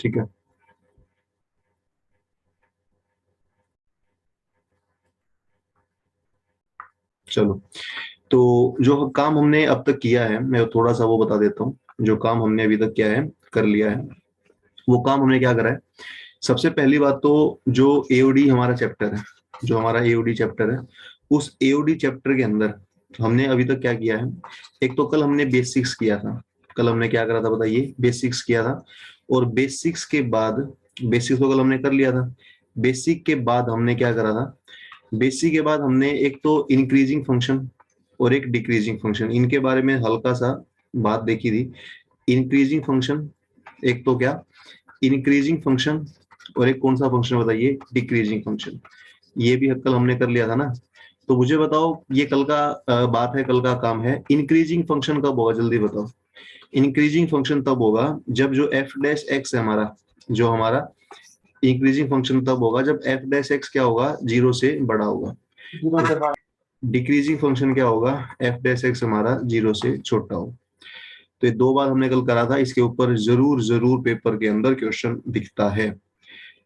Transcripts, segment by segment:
ठीक है। चलो, तो जो काम हमने अब तक किया है मैं थोड़ा सा वो बता देता हूँ। जो काम हमने अभी तक किया है, कर लिया है, वो काम हमने क्या करा है। सबसे पहली बात तो जो एओडी हमारा चैप्टर है, जो हमारा एओडी चैप्टर है, उस एओडी चैप्टर के अंदर हमने अभी तक क्या किया है। एक तो कल हमने बेसिक्स किया था। कल हमने क्या करा था बताइए, बेसिक्स किया था। और बेसिक्स के बाद, बेसिक्स तो कल हमने कर लिया था। बेसिक के बाद हमने क्या करा था, बेसिक के बाद हमने एक तो इंक्रीजिंग फंक्शन और एक डिक्रीजिंग फंक्शन, इनके बारे में हल्का सा बात देखी थी। इंक्रीजिंग फंक्शन एक तो क्या, इंक्रीजिंग फंक्शन, और एक कौन सा फंक्शन बताइए, डिक्रीजिंग फंक्शन। ये भी कल हमने कर लिया था ना। तो मुझे बताओ, ये कल का बात है, कल का काम है। इंक्रीजिंग फंक्शन कब होगा, जल्दी बताओ। इंक्रीजिंग फंक्शन तब होगा जब जो एफ डैश एक्स है हमारा, जो हमारा इंक्रीजिंग फंक्शन तब होगा जब एफ डैश एक्स क्या होगा, 0 से बड़ा होगा। डिक्रीजिंग फंक्शन क्या होगा, एफ डैश एक्स हमारा 0 से छोटा हो। तो ये दो बार हमने कल करा था, इसके ऊपर जरूर जरूर पेपर के अंदर क्वेश्चन दिखता है।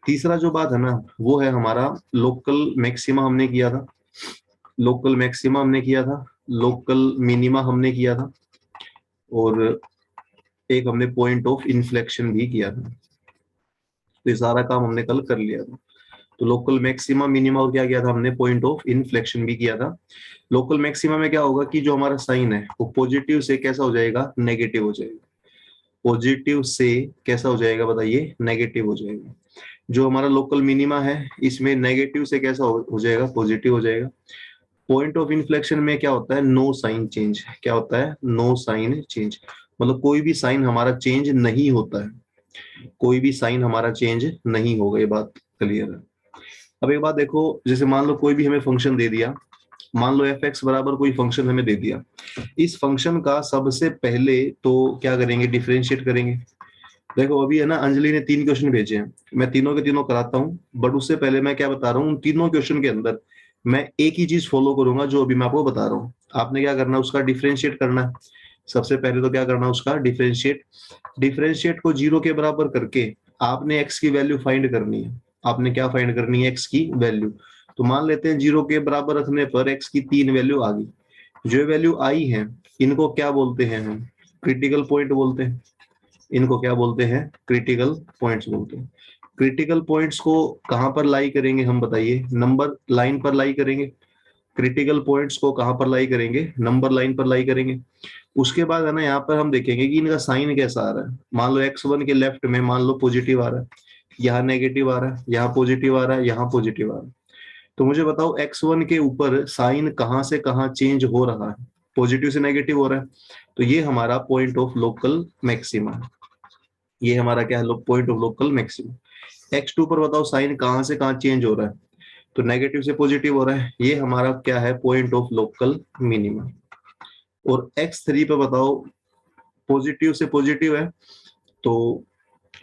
तीसरा जो बात है ना, वो है हमारा लोकल मैक्सिमा हमने किया था। लोकल मैक्सिमा हमने किया था, लोकल मिनिमा हमने किया था, और एक हमने पॉइंट ऑफ इन्फ्लेक्शन भी किया था। तो ये सारा काम हमने कल कर लिया था। तो लोकल मैक्सिमा, मिनिमा और क्या किया था हमने, पॉइंट ऑफ इन्फ्लेक्शन भी किया था। लोकल मैक्सिमा में क्या होगा कि जो हमारा साइन है वो पॉजिटिव से कैसा हो जाएगा, नेगेटिव हो जाएगा। पॉजिटिव से कैसा हो जाएगा बताइए, नेगेटिव हो जाएगा। जो हमारा लोकल मिनिमा है, इसमें नेगेटिव से कैसा हो जाएगा, पॉजिटिव हो जाएगा। पॉइंट ऑफ इन्फ्लेक्शन में क्या होता है, नो साइन चेंज। क्या होता है, नो साइन चेंज। मतलब कोई भी साइन हमारा चेंज नहीं होता है, कोई भी साइन हमारा चेंज नहीं होगा। ये बात क्लियर है। अब एक बात देखो, जैसे मान लो कोई भी हमें फंक्शन दे दिया, मान लो एफ एक्स बराबर कोई फंक्शन हमें दे दिया। इस फंक्शन का सबसे पहले तो क्या करेंगे, डिफरेंशिएट करेंगे। देखो अभी है ना, अंजलि ने 3 क्वेश्चन भेजे हैं, मैं तीनों के तीनों कराता हूँ। बट उससे पहले मैं क्या बता रहा हूँ, उन तीनों क्वेश्चन के अंदर मैं एक ही चीज फॉलो करूंगा जो अभी मैं आपको बता रहा हूँ। आपने क्या करना है, उसका डिफरेंशिएट करना है। सबसे पहले तो क्या करना है, उसका डिफरेंशिएट। डिफरेंशिएट को 0 के बराबर करके आपने एक्स की वैल्यू फाइंड करनी है। आपने क्या फाइंड करनी है, एक्स की वैल्यू। तो मान लेते हैं 0 के बराबर रखने पर एक्स की 3 वैल्यू आ गई। जो वैल्यू आई है, इनको क्या बोलते हैं हम, क्रिटिकल पॉइंट बोलते हैं। इनको क्या बोलते हैं, क्रिटिकल पॉइंट्स बोलते हैं। क्रिटिकल पॉइंट्स को कहां पर लाई करेंगे हम बताइए, नंबर लाइन पर लाई करेंगे। क्रिटिकल पॉइंट्स को कहां पर लाई करेंगे, नंबर लाइन पर लाई करेंगे। उसके बाद है ना, यहाँ पर हम देखेंगे कि इनका साइन कैसा आ रहा है। मान लो x1 के लेफ्ट में मान लो पॉजिटिव आ रहा है, यहाँ नेगेटिव आ रहा है, यहाँ पॉजिटिव आ रहा है, यहाँ पॉजिटिव आ रहा है। तो मुझे बताओ x1 के ऊपर साइन कहाँ से कहाँ चेंज हो रहा है, पॉजिटिव से नेगेटिव हो रहा है। तो ये हमारा पॉइंट ऑफ लोकल मैक्सिमा है। ये हमारा क्या है, point of local maximum. x2 पर बताओ साइन कहाँ से कहाँ चेंज हो रहा है, तो नेगेटिव से पॉजिटिव हो रहा है। ये हमारा क्या है, पॉइंट ऑफ लोकल मिनिमम। और x3 पे बताओ पॉजिटिव से पॉजिटिव है, तो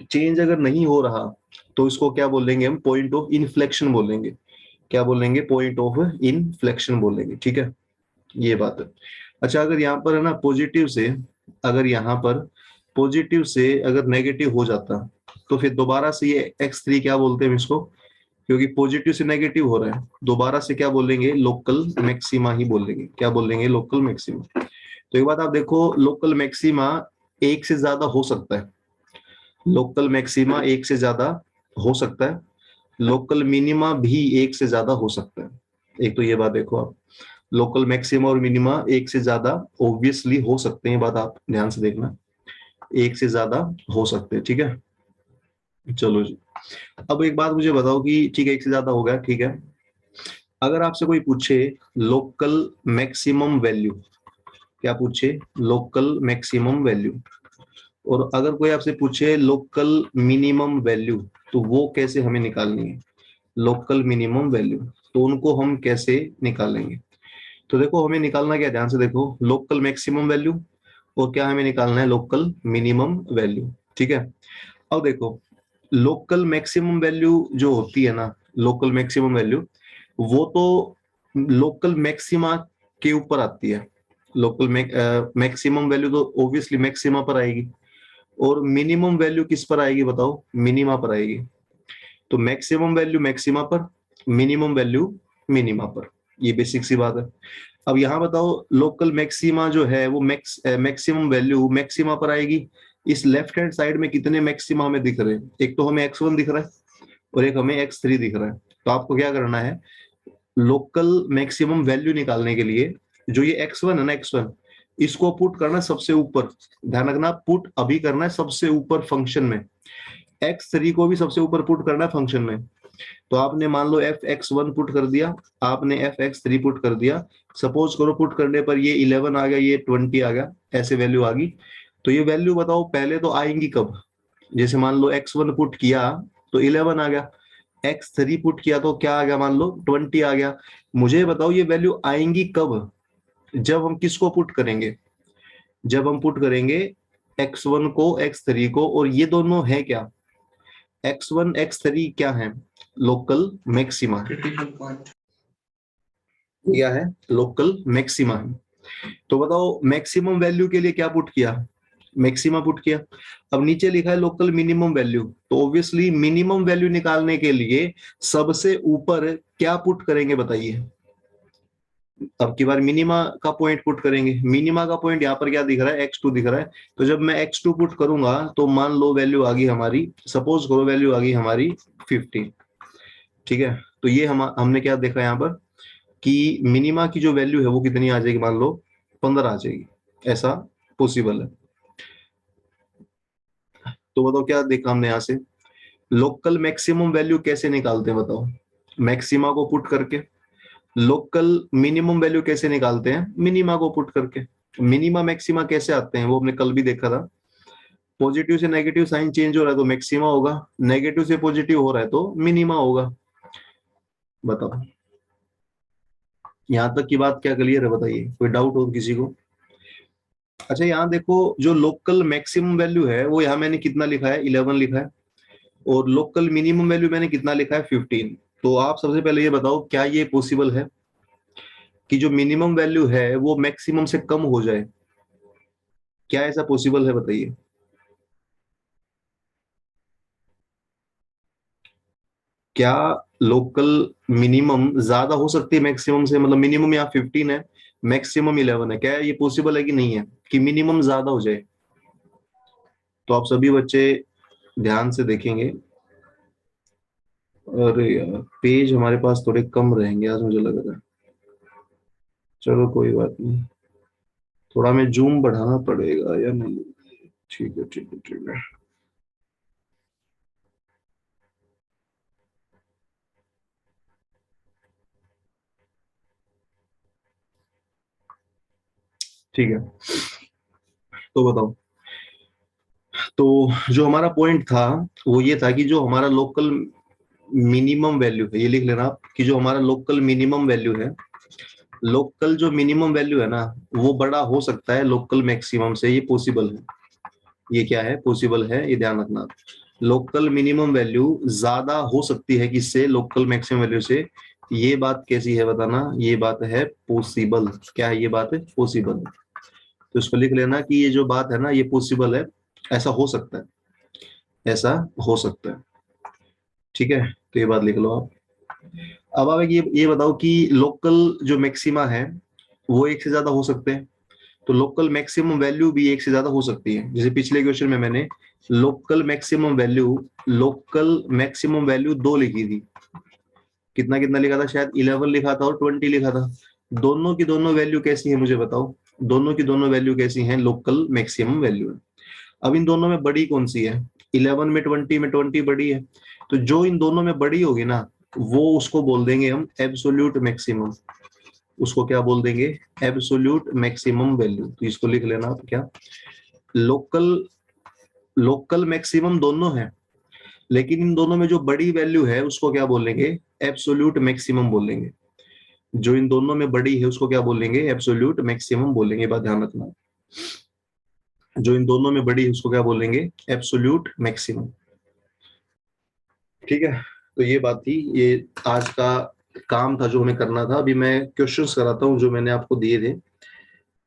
चेंज अगर नहीं हो रहा तो इसको क्या बोलेंगे हम, पॉइंट ऑफ इन्फ्लेक्शन बोलेंगे। क्या बोलेंगे, पॉइंट ऑफ इन्फ्लेक्शन बोलेंगे। ठीक है, ये बात है। अच्छा, अगर यहाँ पर है ना पॉजिटिव से, अगर यहाँ पर पॉजिटिव से अगर नेगेटिव हो जाता, तो फिर दोबारा से ये x3 क्या बोलते हैं हम इसको, क्योंकि पॉजिटिव से नेगेटिव हो रहा है, दोबारा से क्या बोलेंगे, लोकल मैक्सिमा ही बोलेंगे। क्या बोलेंगे, लोकल मैक्सिमा। तो एक बात आप देखो, लोकल मैक्सिमा एक से ज्यादा हो सकता है। लोकल मैक्सिमा एक से ज्यादा हो सकता है, लोकल मिनिमा भी एक से ज्यादा हो सकता है। एक तो ये बात देखो आप, लोकल मैक्सिमा और मिनिमा एक से ज्यादा ऑब्वियसली हो सकते हैं, बात आप ध्यान से देखना, एक से ज्यादा हो सकते हैं। ठीक है, चलो जी। अब एक बात मुझे बताओ कि ठीक है, एक से ज्यादा हो गया, ठीक है। अगर आपसे कोई पूछे लोकल मैक्सिमम वैल्यू, क्या पूछे, लोकल मैक्सिमम वैल्यू, और अगर कोई आपसे पूछे लोकल मिनिमम वैल्यू, तो वो कैसे हमें निकालनी है, लोकल मिनिमम वैल्यू, तो उनको हम कैसे निकालेंगे। तो देखो हमें निकालना क्या, ध्यान से देखो, लोकल मैक्सिमम वैल्यू और क्या हमें निकालना है, लोकल मिनिमम वैल्यू। ठीक है, अब देखो लोकल मैक्सिमम वैल्यू जो होती है ना, लोकल मैक्सिमम वैल्यू, वो तो लोकल मैक्सिमा के ऊपर आती है। लोकल मैक्सिमम वैल्यू तो ऑब्वियसली मैक्सिमा पर आएगी। और मिनिमम वैल्यू किस पर आएगी बताओ, मिनिमा पर आएगी। तो मैक्सिमम वैल्यू मैक्सिमा पर, मिनिमम वैल्यू मिनिमा पर, ये बेसिक सी बात है। अब यहाँ बताओ लोकल मैक्सिमा जो है वो मैक्सिमम वैल्यू मैक्सिमा पर आएगी। इस लेफ्ट हैंड साइड में कितने मैक्सिमा हमें दिख रहे हैं, एक तो हमें x1 दिख रहा है और एक हमें x3 दिख रहा है। तो आपको क्या करना है, लोकल मैक्सिमम वैल्यू निकालने के लिए जो ये x1 है ना, x1 इसको पुट करना है सबसे ऊपर। ध्यान रखना, पुट अभी करना है सबसे ऊपर फंक्शन में, x3 को भी सबसे ऊपर पुट करना है फंक्शन में। तो आपने मान लो fx1 पुट कर दिया, आपने fx3 पुट कर दिया। सपोज करो पुट करने पर ये 11 आ गया, ये 20 आ गया, ऐसे वैल्यू आ गई। तो ये वैल्यू बताओ पहले तो आएंगी कब, जैसे मान लो x1 पुट किया तो 11 आ गया, x3 पुट किया तो क्या आ गया, मान लो 20 आ गया। मुझे बताओ ये वैल्यू आएंगी कब, जब हम किसको पुट करेंगे, जब हम पुट करेंगे x1 को x3 को, और ये दोनों है क्या, x1 x3 क्या है, लोकल मैक्सिमा, क्रिटिकल पॉइंट क्या है, लोकल मैक्सिमा है। तो बताओ मैक्सिमम वैल्यू के लिए क्या पुट किया, मैक्सिमा पुट किया। अब नीचे लिखा है लोकल मिनिमम वैल्यू, तो ऑब्वियसली मिनिमम वैल्यू निकालने के लिए सबसे ऊपर क्या पुट करेंगे बताइए। अब की बार मिनिमा का पॉइंट पुट करेंगे, मिनिमा का पॉइंट यहाँ पर क्या दिख रहा है, x2 दिख रहा है। तो जब मैं x2 पुट करूंगा तो मान लो वैल्यू आ गई हमारी, सपोज करो वैल्यू आ गई हमारी 15। ठीक है, तो ये हमने क्या देखा यहाँ पर कि मिनिमा की जो वैल्यू है वो कितनी आ जाएगी, मान लो 15 आ जाएगी, ऐसा पॉसिबल है। तो बताओ क्या देखा हमने यहाँ से, लोकल मैक्सिमम वैल्यू कैसे निकालते हैं बताओ, मैक्सिमा को पुट करके। लोकल मिनिमम वैल्यू कैसे निकालते हैं, मिनिमा को पुट करके। मिनिमा मैक्सिमा कैसे आते हैं वो हमने कल भी देखा था, पॉजिटिव से नेगेटिव साइन चेंज हो रहा है तो मैक्सिमा होगा, नेगेटिव से पॉजिटिव हो रहा है तो मिनिमा होगा। बताओ यहाँ तक की बात क्या क्लियर है, बताइए कोई डाउट हो किसी को। अच्छा यहाँ देखो जो लोकल मैक्सिमम वैल्यू है वो यहाँ मैंने कितना लिखा है, 11 लिखा है, और लोकल मिनिमम वैल्यू मैंने कितना लिखा है, 15। तो आप सबसे पहले ये बताओ क्या ये पॉसिबल है कि जो मिनिमम वैल्यू है वो मैक्सिमम से कम हो जाए, क्या ऐसा पॉसिबल है बताइए। क्या लोकल मिनिमम ज्यादा हो सकती है मैक्सिमम से, मतलब मिनिमम यहाँ 15 है, मैक्सिमम 11 है, क्या ये पॉसिबल है कि नहीं है कि मिनिमम ज्यादा हो जाए। तो आप सभी बच्चे ध्यान से देखेंगे। अरे यार पेज हमारे पास थोड़े कम रहेंगे आज मुझे लग रहा है, चलो कोई बात नहीं, थोड़ा मैं जूम बढ़ाना पड़ेगा या नहीं। ठीक है ठीक है ठीक है। ठीक है, तो बताओ, तो जो हमारा पॉइंट था वो ये था कि जो हमारा लोकल मिनिमम वैल्यू है, ये लिख लेना आप कि जो हमारा लोकल मिनिमम वैल्यू है, लोकल जो मिनिमम वैल्यू है ना वो बड़ा हो सकता है लोकल मैक्सिमम से, ये पॉसिबल है, ये क्या है, पॉसिबल है, ये ध्यान रखना। लोकल मिनिमम वैल्यू ज्यादा हो सकती है किससे, लोकल मैक्सिमम वैल्यू से। ये बात कैसी है बताना, ये बात है पॉसिबल, क्या है ये बात है, पॉसिबल। तो इसको लिख लेना कि ये जो बात है ना ये पॉसिबल है, ऐसा हो सकता है, ऐसा हो सकता है। ठीक है, तो ये बात लिख लो आप। अब आप ये बताओ कि लोकल जो मैक्सिमा है वो एक से ज्यादा हो सकते हैं, तो लोकल मैक्सिमम वैल्यू भी एक से ज्यादा हो सकती है। जैसे पिछले क्वेश्चन में मैंने लोकल मैक्सिमम वैल्यू 2 लिखी थी, कितना कितना लिखा था, शायद 11 लिखा था और 20 लिखा था। दोनों की दोनों वैल्यू कैसी है मुझे बताओ, दोनों की दोनों वैल्यू कैसी है, लोकल मैक्सिमम वैल्यू है। अब इन दोनों में बड़ी कौन सी है, 11 में 20 में 20 बड़ी है, तो जो इन दोनों में बड़ी होगी ना वो उसको बोल देंगे हम एब्सोल्यूट मैक्सिमम, उसको क्या बोल देंगे, एब्सोल्यूट मैक्सिमम वैल्यू। तो इसको लिख लेना आप क्या, लोकल लोकल मैक्सिमम दोनों है, लेकिन इन दोनों में जो बड़ी वैल्यू है उसको क्या बोलेंगे, एब्सोल्यूट मैक्सिमम बोलेंगे। जो इन दोनों में बड़ी है उसको क्या बोलेंगे, एब्सोल्यूट मैक्सिमम बोलेंगे, बात ध्यान रखना। जो इन दोनों में बड़ी है उसको क्या बोलेंगे, एब्सोल्यूट मैक्सिमम। ठीक है, तो ये बात थी, ये आज का काम था जो हमें करना था। अभी मैं क्वेश्चंस कराता हूँ जो मैंने आपको दिए थे।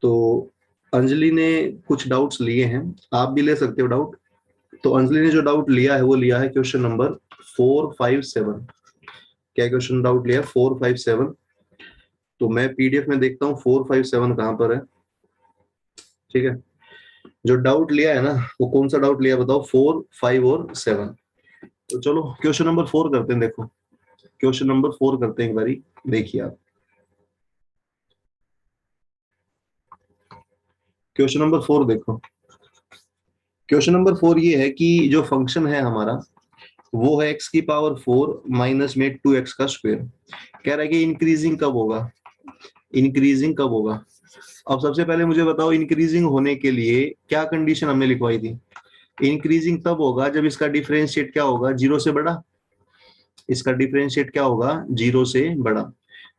तो अंजलि ने कुछ डाउट्स लिए हैं, आप भी ले सकते हो डाउट। तो अंजलि ने जो डाउट लिया है वो लिया है क्वेश्चन नंबर 457। क्या क्वेश्चन डाउट लिया? 457। तो मैं पीडीएफ में देखता हूँ 457 कहाँ पर है। ठीक है, जो डाउट लिया है ना वो कौन सा डाउट लिया बताओ? 4, 5 और 7। तो चलो क्वेश्चन नंबर 4 करते हैं। देखो क्वेश्चन नंबर 4 करते हैं एक बारी, देखिए आप। क्वेश्चन नंबर 4 देखो। क्वेश्चन नंबर 4 ये है कि जो फंक्शन है हमारा वो है x की पावर 4 माइनस में 2x का स्क्वायर। कह रहा है कि इंक्रीजिंग कब होगा? इंक्रीजिंग कब होगा? अब सबसे पहले मुझे बताओ इंक्रीजिंग होने के लिए क्या कंडीशन हमने लिखवाई थी? इंक्रीजिंग तब होगा जब इसका डिफरेंशिएट क्या होगा? 0 से बड़ा। इसका डिफरेंशिएट क्या होगा? 0 से बड़ा।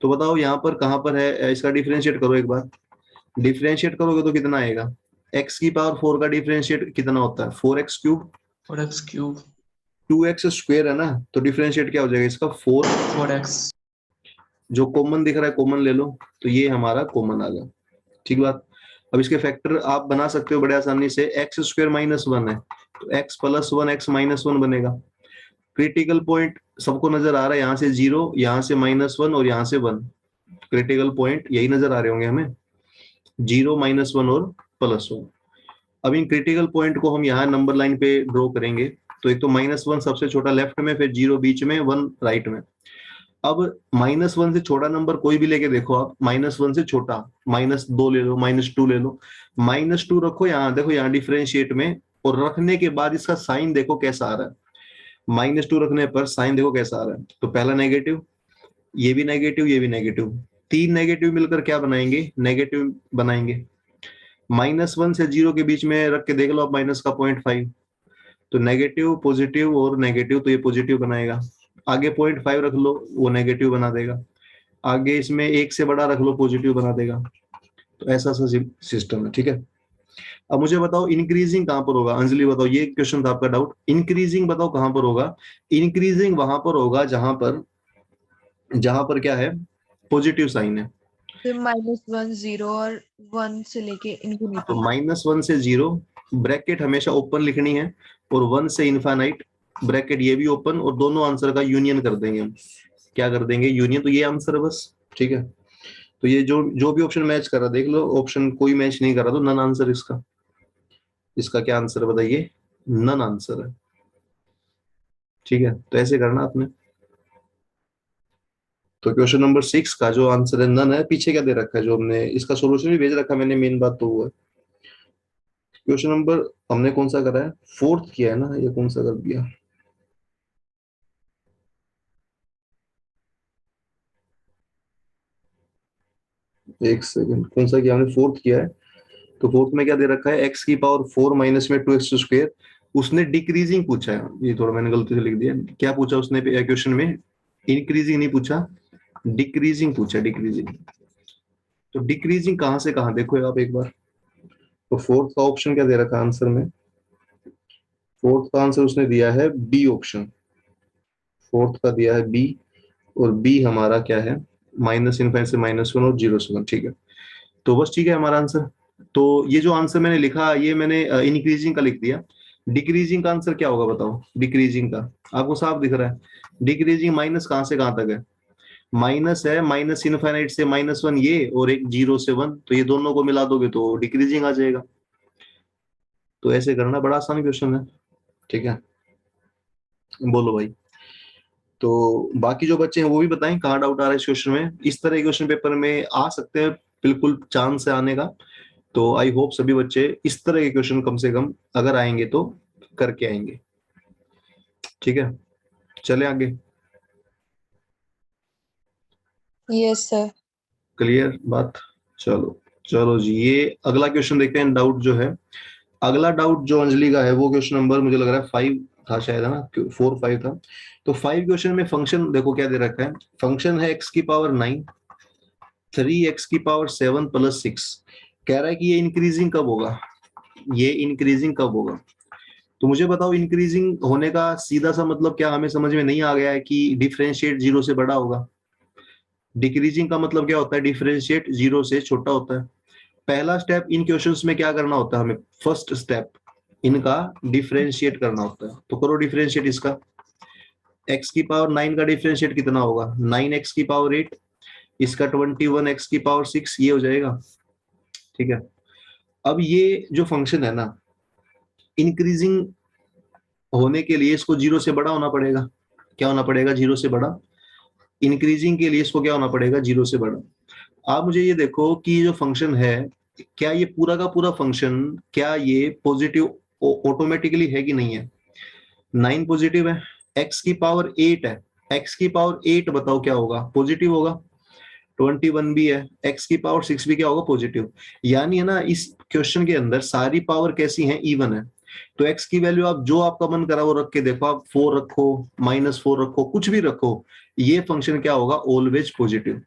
तो बताओ यहाँ पर कहाँ पर है? इसका डिफरेंशिएट करो एक बार। डिफरेंशिएट करोगे तो कितना आएगा? x की पावर 4 का डिफरेंशिएट कितना होता है? 4x cube. 4x cube 2x square है ना, तो डिफरेंशिएट क्या हो जाएगा इसका? 4x। जो कॉमन दिख रहा है कॉमन ले लो, तो ये हमारा कॉमन आ गया। ठीक बात। अब इसके फैक्टर आप बना सकते हो बड़े आसानी से। एक्स स्क्वायर माइनस 1 है तो एक्स प्लस 1 एक्स माइनस 1 बनेगा। क्रिटिकल पॉइंट सबको नजर आ रहा है, यहाँ से 0, यहाँ से -1 और यहाँ से 1। क्रिटिकल पॉइंट यही नजर आ रहे होंगे हमें, 0, -1 और +1। अब इन क्रिटिकल पॉइंट को हम यहाँ नंबर लाइन पे ड्रॉ करेंगे। तो एक तो -1 सबसे छोटा लेफ्ट में, फिर 0 बीच में, 1 राइट में। अब -1 से छोटा नंबर कोई भी लेके देखो आप, -1 से छोटा, -2 ले लो, -2 ले लो, -2 रखो यहाँ, देखो यहाँ डिफरेंशिएट में, और रखने के बाद इसका साइन देखो कैसा आ रहा है। -2 रखने पर साइन देखो कैसा आ रहा है। तो पहला नेगेटिव, ये भी नेगेटिव, ये भी नेगेटिव, 3 नेगेटिव मिलकर क्या बनाएंगे? नेगेटिव बनाएंगे। -1 से 0 के बीच में रख के देख लो आप माइनस का 0.5, तो नेगेटिव, पॉजिटिव और नेगेटिव, तो ये पॉजिटिव बनाएगा। आगे 0.5 रख लो, वो नेगेटिव बना देगा। आगे इसमें 1 से बड़ा रख लो, पॉजिटिव बना देगा। तो ऐसा सा सिस्टम है। ठीक है, अब मुझे बताओ इंक्रीजिंग कहां पर होगा? अंजलि बताओ, ये क्वेश्चन था आपका डाउट। इंक्रीजिंग बताओ कहां पर होगा? इंक्रीजिंग वहां पर होगा जहां पर क्या है? पॉजिटिव साइन है। फिर -1 0 और 1 से लेके तो इन्फिनिटी। -1 से 0, ब्रैकेट हमेशा ओपन लिखनी है, और 1 से इनफाइनाइट, ब्रैकेट ये भी ओपन, और दोनों आंसर का यूनियन कर देंगे हम। क्या कर देंगे? यूनियन। तो ये आंसर है बस। ठीक है, तो ये जो जो भी ऑप्शन मैच कर रहा देख लो, ऑप्शन कोई मैच नहीं कर रहा तो नन आंसर इसका। इसका क्या आंसर है बताइए? नन आंसर है। ठीक है, तो ऐसे करना आपने। तो क्वेश्चन नंबर 6 का जो आंसर है नन है। पीछे क्या दे रखा है जो हमने, इसका सोल्यूशन भी भेज रखा है मैंने, मेन बात तो वो है। क्वेश्चन नंबर हमने कौन सा करा है? 4th किया है ना, ये कौन सा कर दिया? एक सेकंड, कौन सा किया हमने? 4th किया है। तो 4th में क्या दे रखा है? x की पावर 4 माइनस में 2x स्क्वायर। उसने डिक्रीजिंग पूछा है, ये थोड़ा मैंने गलती से लिख दिया। क्या पूछा उसने क्वेश्चन में? इंक्रीजिंग नहीं पूछा, डिक्रीजिंग पूछा, डिक्रीजिंग। तो डिक्रीजिंग कहां से कहां देखो आप एक बार। तो 4th का ऑप्शन क्या दे रखा है आंसर में? 4th का आंसर उसने दिया है बी ऑप्शन। 4th का दिया है बी, और बी हमारा क्या है? -∞ से -1 और 0 से 1। ठीक है, तो बस ठीक है हमारा आंसर। तो ये जो आंसर मैंने लिखा, ये मैंने इंक्रीजिंग का लिख दिया। डिक्रीजिंग का आंसर क्या होगा बताओ? डिक्रीजिंग का आपको साफ दिख रहा है। डिक्रीजिंग माइनस कहां से कहां तक है? माइनस है, -∞ से -1 ये, और एक 0 से 1, तो ये दोनों को मिला दोगे तो डिक्रीजिंग आ जाएगा। तो ऐसे करना, बड़ा आसान क्वेश्चन है। ठीक है, बोलो भाई। तो बाकी जो बच्चे हैं वो भी बताएं कहाँ डाउट आ रहा है इस क्वेश्चन में। इस तरह के क्वेश्चन पेपर में आ सकते हैं, बिल्कुल चांस है आने का। तो आई होप सभी बच्चे इस तरह के क्वेश्चन कम से कम अगर आएंगे तो करके आएंगे। ठीक है, चले आगे। Yes sir. क्लियर बात? चलो चलो जी, ये अगला क्वेश्चन देखते हैं। डाउट जो है, अगला डाउट जो अंजलि का है वो क्वेश्चन नंबर मुझे लग रहा है 5 था शायद, है ना? 4-5 था। तो 5 क्वेश्चन में फंक्शन देखो क्या दे रखा है। फंक्शन है x की पावर 9, 3x की पावर 7 + 6। कह रहा है कि ये इंक्रीजिंग कब होगा? ये इंक्रीजिंग कब होगा? तो मुझे बताओ इंक्रीजिंग होने का सीधा सा मतलब क्या हमें समझ में नहीं आ गया है कि डिफरेंशिएट 0 से बड़ा होगा। डिक्रीजिंग का मतलब क्या होता है? डिफरेंशिएट 0 से छोटा होता है। पहला स्टेप इन क्वेश्चंस में क्या करना होता है हमें? फर्स्ट स्टेप इनका डिफरेंशिएट करना होता है। तो करो डिफरेंशिएट इसका। x की पावर 9 का डिफरेंशिएट कितना होगा? 9x की पावर 8, इसका 21x की पावर 6, ये हो जाएगा। ठीक है, अब ये जो फंक्शन है ना, इंक्रीजिंग होने के लिए इसको 0 से बड़ा होना पड़ेगा। क्या होना पड़ेगा? 0 से बड़ा। इंक्रीजिंग के लिए इसको क्या होना पड़ेगा? 0 से बड़ा। आप मुझे ये देखो कि जो फंक्शन है, क्या ये पूरा का पूरा फंक्शन, क्या ये पॉजिटिव ऑटोमेटिकली है कि नहीं है? 9 पॉजिटिव है, x की पावर 8 है, x की पावर 8 बताओ क्या होगा? पॉजिटिव होगा। 21 भी है, x की पावर 6 भी क्या होगा? पॉजिटिव। यानी है ना, इस क्वेश्चन के अंदर सारी पावर कैसी है? इवन है। तो x की वैल्यू आप जो आपका मन करा वो रख के देखो, आप 4 रखो, -4 रखो, कुछ भी रखो, ये फंक्शन क्या होगा? Always positive.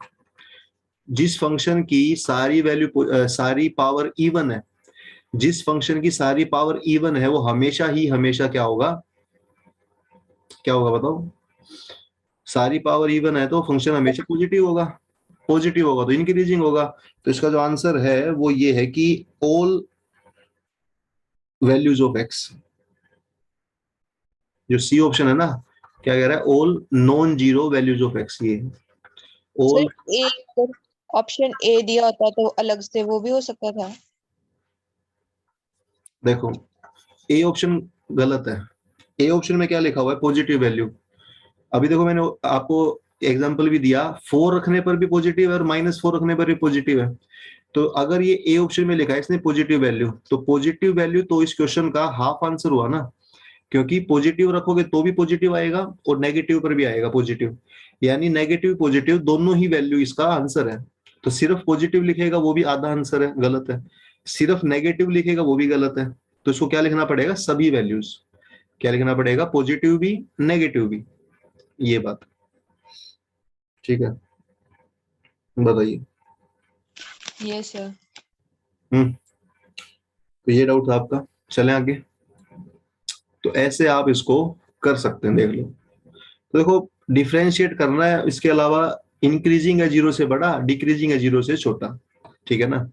जिस फंक्शन की सारी वैल्यू सारी पावर इवन है, जिस फंक्शन की सारी पावर इवन है, वो हमेशा ही हमेशा क्या होगा? क्या होगा बताओ? सारी पावर इवन है तो फंक्शन हमेशा पॉजिटिव होगा। पॉजिटिव होगा तो इंक्रीजिंग होगा। तो इसका जो आंसर है वो ये है कि ऑल वैल्यूज ऑफ एक्स। जो सी ऑप्शन है ना, क्या कह रहा है? All non zero values of x, ये ऑल। सर एक ऑप्शन ए दिया होता तो अलग से वो भी हो सकता था। देखो, ए ऑप्शन गलत है। ए ऑप्शन में क्या लिखा हुआ है? Positive value. अभी देखो, मैंने आपको एग्जांपल भी दिया, 4 रखने पर भी पॉजिटिव है और -4 रखने पर भी पॉजिटिव है। तो अगर ये ए ऑप्शन में लिखा है इसने पॉजिटिव वैल्यू, तो पॉजिटिव वैल्यू तो इस क्वेश्चन का हाफ आंसर हुआ ना, क्योंकि पॉजिटिव रखोगे तो भी पॉजिटिव आएगा और नेगेटिव पर भी आएगा पॉजिटिव। यानी नेगेटिव पॉजिटिव दोनों ही वैल्यू इसका आंसर है। तो सिर्फ पॉजिटिव लिखेगा वो भी आधा आंसर है, गलत है। सिर्फ नेगेटिव लिखेगा वो भी गलत है। तो इसको क्या लिखना पड़ेगा? सभी वैल्यूज। क्या लिखना पड़ेगा? पॉजिटिव भी, नेगेटिव भी। ये बात ठीक है, बताइए। Yes sir. तो ये डाउट था आपका। चलें आगे। तो ऐसे आप इसको कर सकते हैं, देख लो। तो देखो, डिफरेंशिएट करना है, इसके अलावा इंक्रीजिंग है 0 से बड़ा, डिक्रीजिंग है 0 से छोटा। ठीक है ना?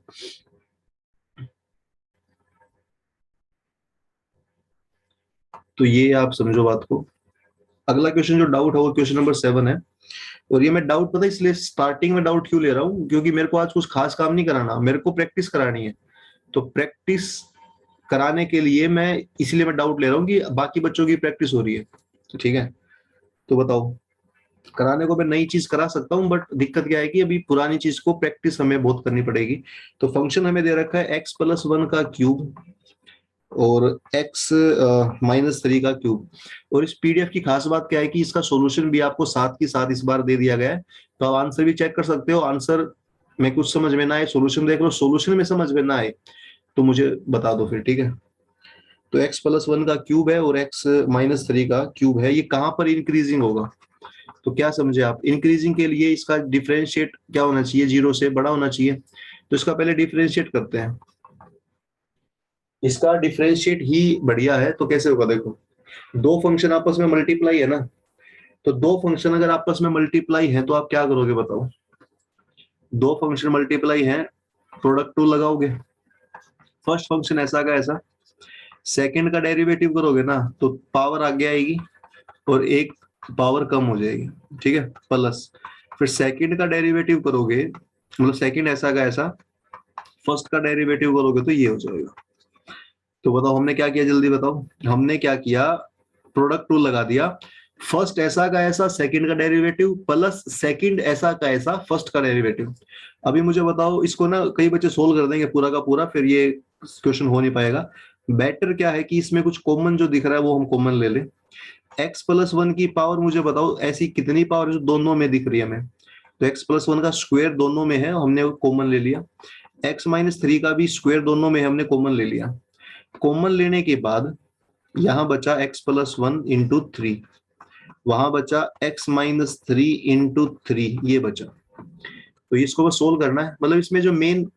तो ये आप समझो बात को। अगला क्वेश्चन जो डाउट है वो क्वेश्चन नंबर 7 है। और ये मैं डाउट पता है इसलिए स्टार्टिंग में डाउट क्यों ले रहा हूँ, क्योंकि मेरे को आज कुछ खास काम नहीं कराना, मेरे को प्रैक्टिस करानी है। तो प्रैक्टिस कराने के लिए मैं, इसलिए मैं डाउट ले रहा हूँ कि बाकी बच्चों की प्रैक्टिस हो रही है। ठीक है, तो बताओ। कराने को मैं नई चीज करा सकता हूँ, बट दिक्कत क्या है कि अभी पुरानी चीज को प्रैक्टिस हमें बहुत करनी पड़ेगी। तो फंक्शन हमें दे रखा है x+1 का क्यूब और x -3 का क्यूब। और इस पीडीएफ की खास बात क्या है कि इसका सॉल्यूशन भी आपको साथ ही साथ इस बार दे दिया गया है। तो आप आंसर भी चेक कर सकते हो। आंसर में कुछ समझ में ना आए, सॉल्यूशन देख लो, सॉल्यूशन में समझ में ना आए तो मुझे बता दो फिर। ठीक है, तो x+1 का क्यूब है और x-3 का क्यूब है, ये कहां पर इंक्रीजिंग होगा? तो क्या समझे आप? इंक्रीजिंग के लिए इसका डिफरेंशिएट क्या होना चाहिए? 0 से बड़ा होना चाहिए। तो इसका पहले डिफरेंशिएट करते हैं। इसका डिफरेंशिएट ही बढ़िया है। तो कैसे होगा? देखो, दो फंक्शन आपस में मल्टीप्लाई है ना, तो दो फंक्शन अगर आपस में मल्टीप्लाई है तो आप क्या करोगे बताओ? दो फंक्शन मल्टीप्लाई है, प्रोडक्ट टू लगाओगे। फर्स्ट फंक्शन ऐसा का ऐसा, सेकंड का डेरिवेटिव करोगे ना तो पावर आगे आएगी और एक पावर कम हो जाएगी। ठीक है, प्लस। फिर सेकंड का डेरिवेटिव करोगे, मतलब सेकंड ऐसा का ऐसा, फर्स्ट का डेरिवेटिव करोगे तो ये हो जाएगा। तो बताओ हमने क्या किया? जल्दी बताओ, हमने क्या किया? प्रोडक्ट टू लगा दिया। फर्स्ट ऐसा का ऐसा, सेकंड का डेरिवेटिव, प्लस सेकंड ऐसा का ऐसा, फर्स्ट का डेरिवेटिव। अभी मुझे बताओ, इसको ना कई बच्चे सोल्व कर देंगे पूरा का पूरा, फिर ये क्वेश्चन हो नहीं पाएगा। बेटर क्या है कि इसमें कुछ कॉमन जो दिख रहा है वो हम कॉमन ले लें। x+1 की पावर मुझे बताओ ऐसी कितनी पावर जो दोनों में दिख रही है हमें? तो x+1 का स्क्वायर दोनों में है, हमने कॉमन ले लिया। x-3 का भी स्क्वायर दोनों में हमने कॉमन ले लिया। कॉमन लेने के बाद यहां बचा x+1 इंटू 3, वहां बचा x-3 इंटू 3, ये बचा। तो इसको बस सोल्व करना है। मतलब इसमें जो मेन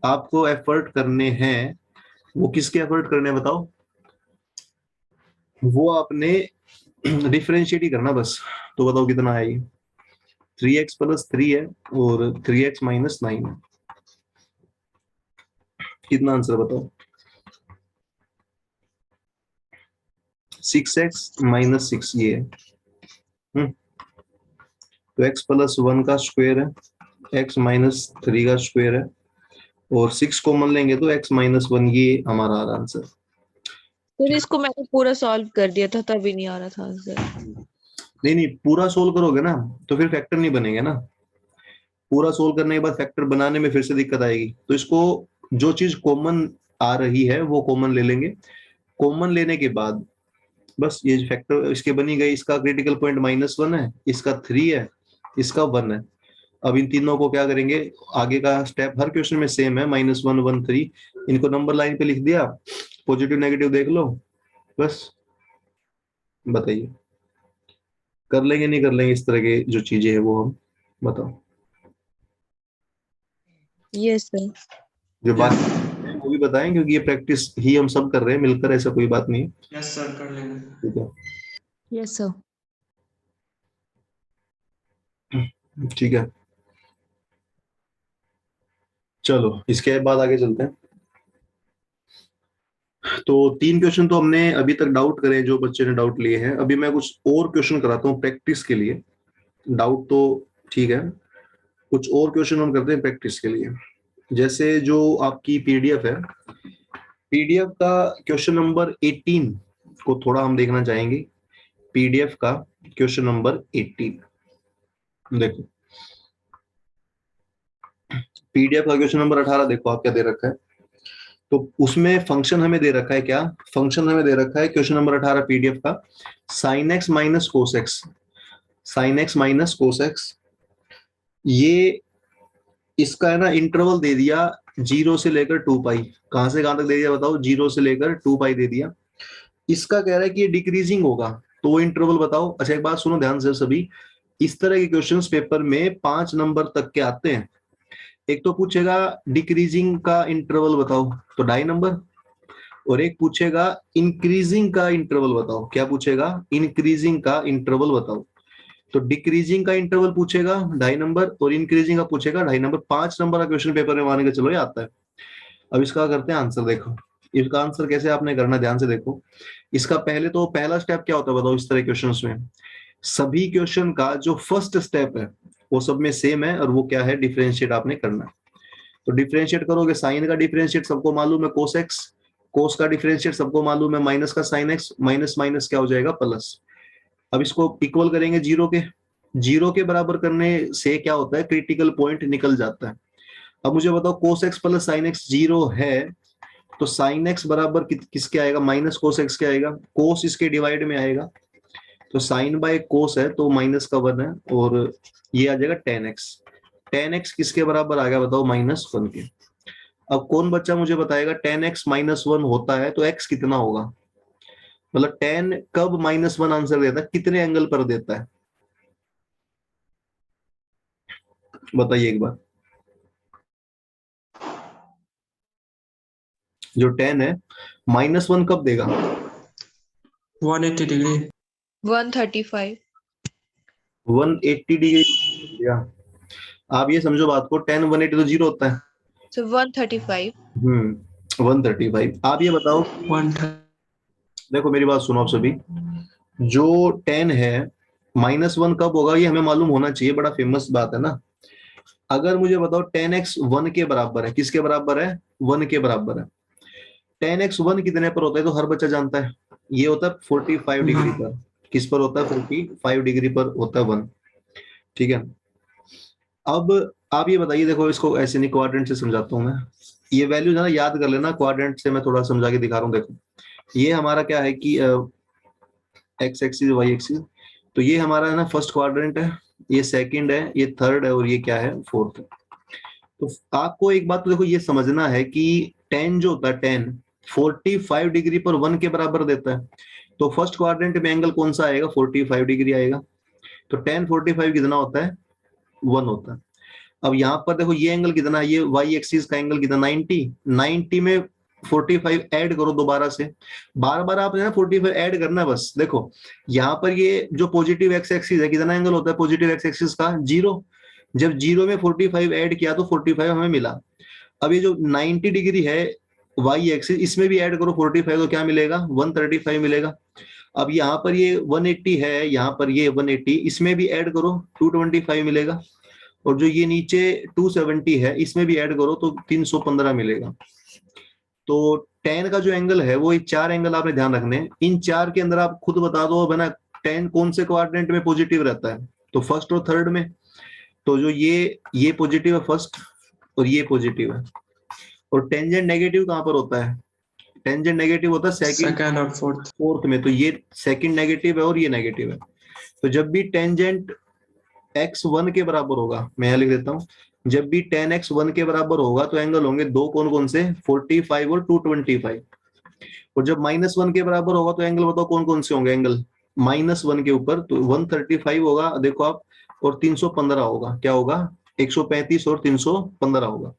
आपको एफर्ट करने हैं वो किसके एफर्ट करने हैं बताओ? वो आपने डिफरेंशिएट ही करना बस। तो बताओ कितना है ये? 3x+3 है और 3x-9 है। कितना आंसर बताओ? 6x माइनस 6 ये है। तो x प्लस 1 का स्क्वायर है, x माइनस 3 का स्क्वायर है, और 6 कॉमन लेंगे तो x माइनस 1, ये हमारा आ रहा आंसर। फिर इसको मैंने पूरा सॉल्व कर दिया था, तभी नहीं आ रहा था आंसर। नहीं, पूरा सोल्व करोगे ना तो फिर फैक्टर नहीं बनेंगे ना। पूरा सोल्व करने के बाद फैक्टर बनाने में फिर से दिक्कत आएगी। तो इसको जो चीज कॉमन आ रही है वो कॉमन ले लेंगे। कॉमन लेने के बाद बस ये फैक्टर इसके बनी गई। इसका क्रिटिकल पॉइंट -1 है, इसका 3 है, इसका 1 है। अब इन तीनों को क्या करेंगे, आगे का स्टेप हर क्वेश्चन में सेम है, -1 1 3। इनको नंबर लाइन पे लिख दिया, पॉजिटिव नेगेटिव देख लो, बस बताइए कर लेंगे नहीं कर लेंगे इस तरह के जो चीजें है वो हम बताओ। Yes sir. जो बात है वो भी बताएं, क्योंकि ये प्रैक्टिस ही हम सब कर रहे हैं मिलकर, ऐसा कोई बात नहीं है। यस सर, कर लेंगे। ठीक है, यस सर। ठीक है, चलो इसके बाद आगे चलते हैं। तो 3 क्वेश्चन तो हमने अभी तक डाउट करे, जो बच्चे ने डाउट लिए हैं। अभी मैं कुछ और क्वेश्चन कराता हूँ प्रैक्टिस के लिए। डाउट तो ठीक है, कुछ और क्वेश्चन हम करते हैं प्रैक्टिस के लिए। जैसे जो आपकी पीडीएफ है, पीडीएफ का क्वेश्चन नंबर 18 को थोड़ा हम देखना चाहेंगे। पीडीएफ का क्वेश्चन नंबर 18 देखो, पीडीएफ का क्वेश्चन नंबर 18 देखो आप क्या दे रखा है। तो उसमें फंक्शन हमें दे रखा है, क्या फंक्शन हमें दे रखा है क्वेश्चन नंबर 18 पीडीएफ का, sin x minus cos x. sin x minus cos x, ये इसका है ना इंटरवल दे दिया 0 से लेकर 2 पाई। कहां से कहां तक दे दिया बताओ, 0 से लेकर 2 पाई दे दिया। इसका कह रहा है कि ये डिक्रीजिंग होगा, तो वो इंटरवल बताओ। अच्छा एक बात सुनो ध्यान से सभी, इस तरह के क्वेश्चंस पेपर में 5 नंबर तक के आते हैं। एक तो पूछेगा डिक्रीजिंग का इंटरवल बताओ, तो 2.5 नंबर। और एक पूछेगा इंक्रीजिंग का इंटरवल बताओ, क्या पूछेगा, इंक्रीजिंग का इंटरवल बताओ। तो डिक्रीजिंग का इंटरवल पूछेगा 2.5 नंबर, और इंक्रीजिंग का पूछेगा 2.5 नंबर। 5 नंबर का क्वेश्चन पेपर में मान के चलो ये आता है। अब इसका करते हैं आंसर। देखो इसका आंसर कैसे आपने करना, ध्यान से देखो। इसका पहले तो पहला स्टेप क्या होता है बताओ, इस तरह क्वेश्चंस में सभी क्वेश्चन का जो फर्स्ट स्टेप है वो सब में सेम है, और वो क्या है, डिफरेंशिएट आपने करना है। तो डिफरेंशिएट करोगे, साइन का डिफरेंशिएट सबको मालूम है कोस एक्स, कोस का डिफरेंशिएट सबको मालूम है माइनस का साइन एक्स, माइनस माइनस क्या हो जाएगा प्लस। अब इसको इक्वल करेंगे 0 के, 0 के बराबर करने से क्या होता है, क्रिटिकल पॉइंट निकल जाता है। अब मुझे बताओ cos x plus sine x 0 है, तो साइन एक्स बराबर किसके आएगा, माइनस कोस एक्स के आएगा। कोस इसके डिवाइड में आएगा, तो साइन बाय कोस है तो माइनस का 1 है, और ये आ जाएगा tan x। tan x किसके बराबर आ गया बताओ, -1 के। अब कौन बच्चा मुझे बताएगा tan x -1 होता है तो x कितना होगा, मतलब tan कब -1 आंसर देता है, कितने एंगल पर देता है, बताइए एक बार। जो tan है -1 कब देगा, 180 डिग्री। 135। 180 डिग्री। आप ये समझो बात को, tan 180 तो 0 होता है। So 135। 135। आप ये बताओ, 130। देखो मेरी बात सुनो आप सभी, जो tan है -1 कब होगा ये हमें मालूम होना चाहिए, बड़ा फेमस बात है ना। अगर मुझे बताओ tan x 1 के बराबर है, किसके बराबर है, 1 के बराबर है। tan x 1 कितने पर होता है तो हर बच्चा जानता है, ये होता है 45 डिग्री पर। किस पर होता है, 45 डिग्री पर होता है 1। ठीक है, अब आप ये बताइए, देखो इसको ऐसे नहीं, क्वाड्रेंट से समझाता हूँ मैं। ये वैल्यू ना याद कर लेना, क्वाड्रेंट से मैं थोड़ा समझा के दिखा रहा हूँ। देखो ये हमारा क्या है कि एक्स एक्सिस वाई एक्सिस, तो ये हमारा है ना फर्स्ट क्वाड्रेंट है, ये सेकंड है, ये थर्ड है, और ये क्या है, फोर्थ है। तो आपको एक बात तो देखो ये समझना है कि tan जो होता है, tan 45 डिग्री पर 1 के बराबर देता है। तो फर्स्ट क्वाड्रेंट में एंगल कौन सा आएगा, 45 डिग्री आएगा। तो tan 45 कितना होता है, 1 होता है। अब यहाँ पर देखो ये एंगल कितना है, ये वाई एक्सिस का एंगल कितना, 90 में 45 ऐड करो दोबारा से। बार बार आपने ना 45 ऐड करना है बस। देखो यहाँ पर ये जो पॉजिटिव एक्स एक्सिस है, कितना एंगल होता है पॉजिटिव एक्स एक्सिस का, 0। जब 0 में 45 ऐड किया तो 45 हमें मिला। अब ये जो 90 डिग्री है वाई एक्सिस, इसमें भी ऐड करो 45 तो क्या मिलेगा, 135 मिलेगा। अब यहाँ पर ये 180 है, यहाँ पर ये 180, इसमें भी ऐड करो 225 मिलेगा, और जो ये नीचे 270 है इसमें भी ऐड करो तो 315 मिलेगा। तो tan का जो एंगल है वो ये 4 एंगल आपने ध्यान रखने हैं। इन 4 के अंदर आप खुद बता दो अब है ना, tan कौन से क्वाड्रेंट में पॉजिटिव रहता है, तो फर्स्ट और थर्ड में। तो जो ये पॉजिटिव है फर्स्ट और ये पॉजिटिव है, और टेंजेंट नेगेटिव कहां पर होता है, टेंजेंट नेगेटिव होता है सेकंड सेकंड और फोर्थ। फोर्थ में, तो ये सेकंड नेगेटिव है और ये नेगेटिव है। तो जब भी टेंजेंट x 1 के बराबर होगा, मैं यहाँ लिख देता हूँ, जब भी tan x 1 के बराबर होगा तो एंगल होंगे दो, कौन कौन से, 45 और 225। और जब -1 के बराबर होगा तो एंगल बताओ कौन कौन से होंगे एंगल -1 के ऊपर, तो 135 होगा देखो आप, और 315 होगा, क्या होगा 135 और 315 होगा।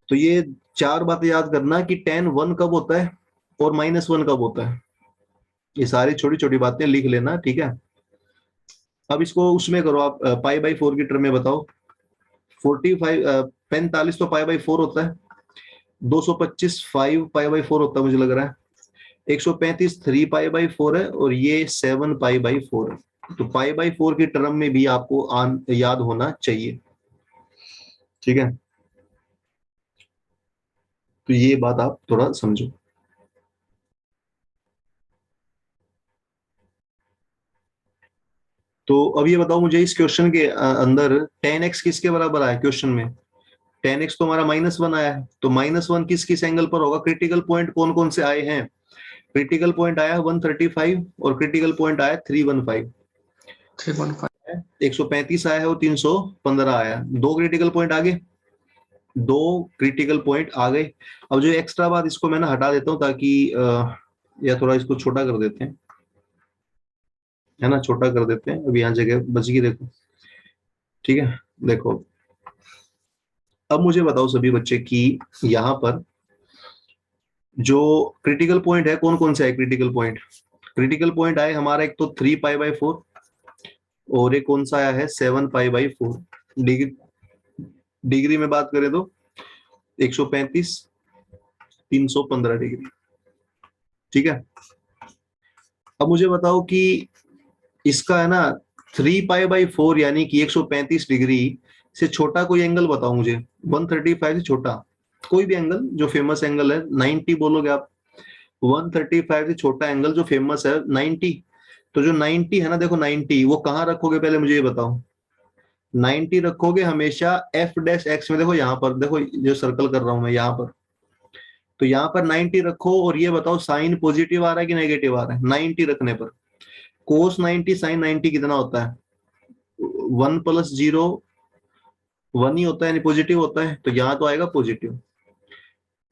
तो ये 4 बातें याद करना कि tan 1 कब होता है और -1 कब होता है, ये सारी छोटी छोटी बातें लिख लेना, ठीक है। अब इसको उसमें करो आप, π/4 की टर्म में बताओ। 45 तो π/4 होता है, 225 5 π/4 होता है मुझे लग रहा है, 135 3 π/4 है, और ये 7 π/4 है। तो π/4 की टर्म में भी आपको याद होना चाहिए, ठीक है। तो ये बात आप थोड़ा समझो। तो अब ये बताओ मुझे, इस क्वेश्चन के अंदर tan x किसके बराबर आया क्वेश्चन में, tan x तो हमारा -1 आया है, तो -1 किस किस एंगल पर होगा, क्रिटिकल पॉइंट कौन कौन से आए हैं, क्रिटिकल पॉइंट आया 135 और क्रिटिकल पॉइंट आया 315, 315 135 आया है और 315 आया, दो क्रिटिकल पॉइंट आ गए, दो क्रिटिकल पॉइंट आ गए। अब जो एक्स्ट्रा बात, इसको मैं ना हटा देता हूँ ताकि या थोड़ा इसको छोटा कर देते हैं, है ना, छोटा कर देते हैं, अब यहाँ जगह बच गई देखो, ठीक है। देखो अब मुझे बताओ सभी बच्चे कि यहाँ पर जो क्रिटिकल पॉइंट है कौन कौन से है, क्रिटिकल पॉइंट, क्रिटिकल पॉइंट आए हमारा, एक तो 3 π/4 और एक कौन सा आया है 7 π/4। डिग्री में बात करें तो 135 315 डिग्री, ठीक है। अब मुझे बताओ कि इसका है ना 3 π/4 यानी कि 135 डिग्री से छोटा कोई एंगल बताओ मुझे, 135 से छोटा कोई भी एंगल जो फेमस एंगल है, 90 बोलोगे आप, 135 से छोटा एंगल जो फेमस है 90। तो जो 90 है ना, देखो 90 वो कहाँ रखोगे पहले मुझे ये बताओ, 90 रखोगे हमेशा f' में, देखो यहाँ पर, देखो जो सर्कल कर रहा हूं मैं यहाँ पर, तो यहाँ पर 90 रखो, और ये बताओ साइन पॉजिटिव आ रहा है कि नेगेटिव आ रहा है, 90 रखने पर cos 90 sin 90 कितना होता है, 1 + 0 1 ही होता है, यानी पॉजिटिव होता है, तो यहाँ तो आएगा पॉजिटिव।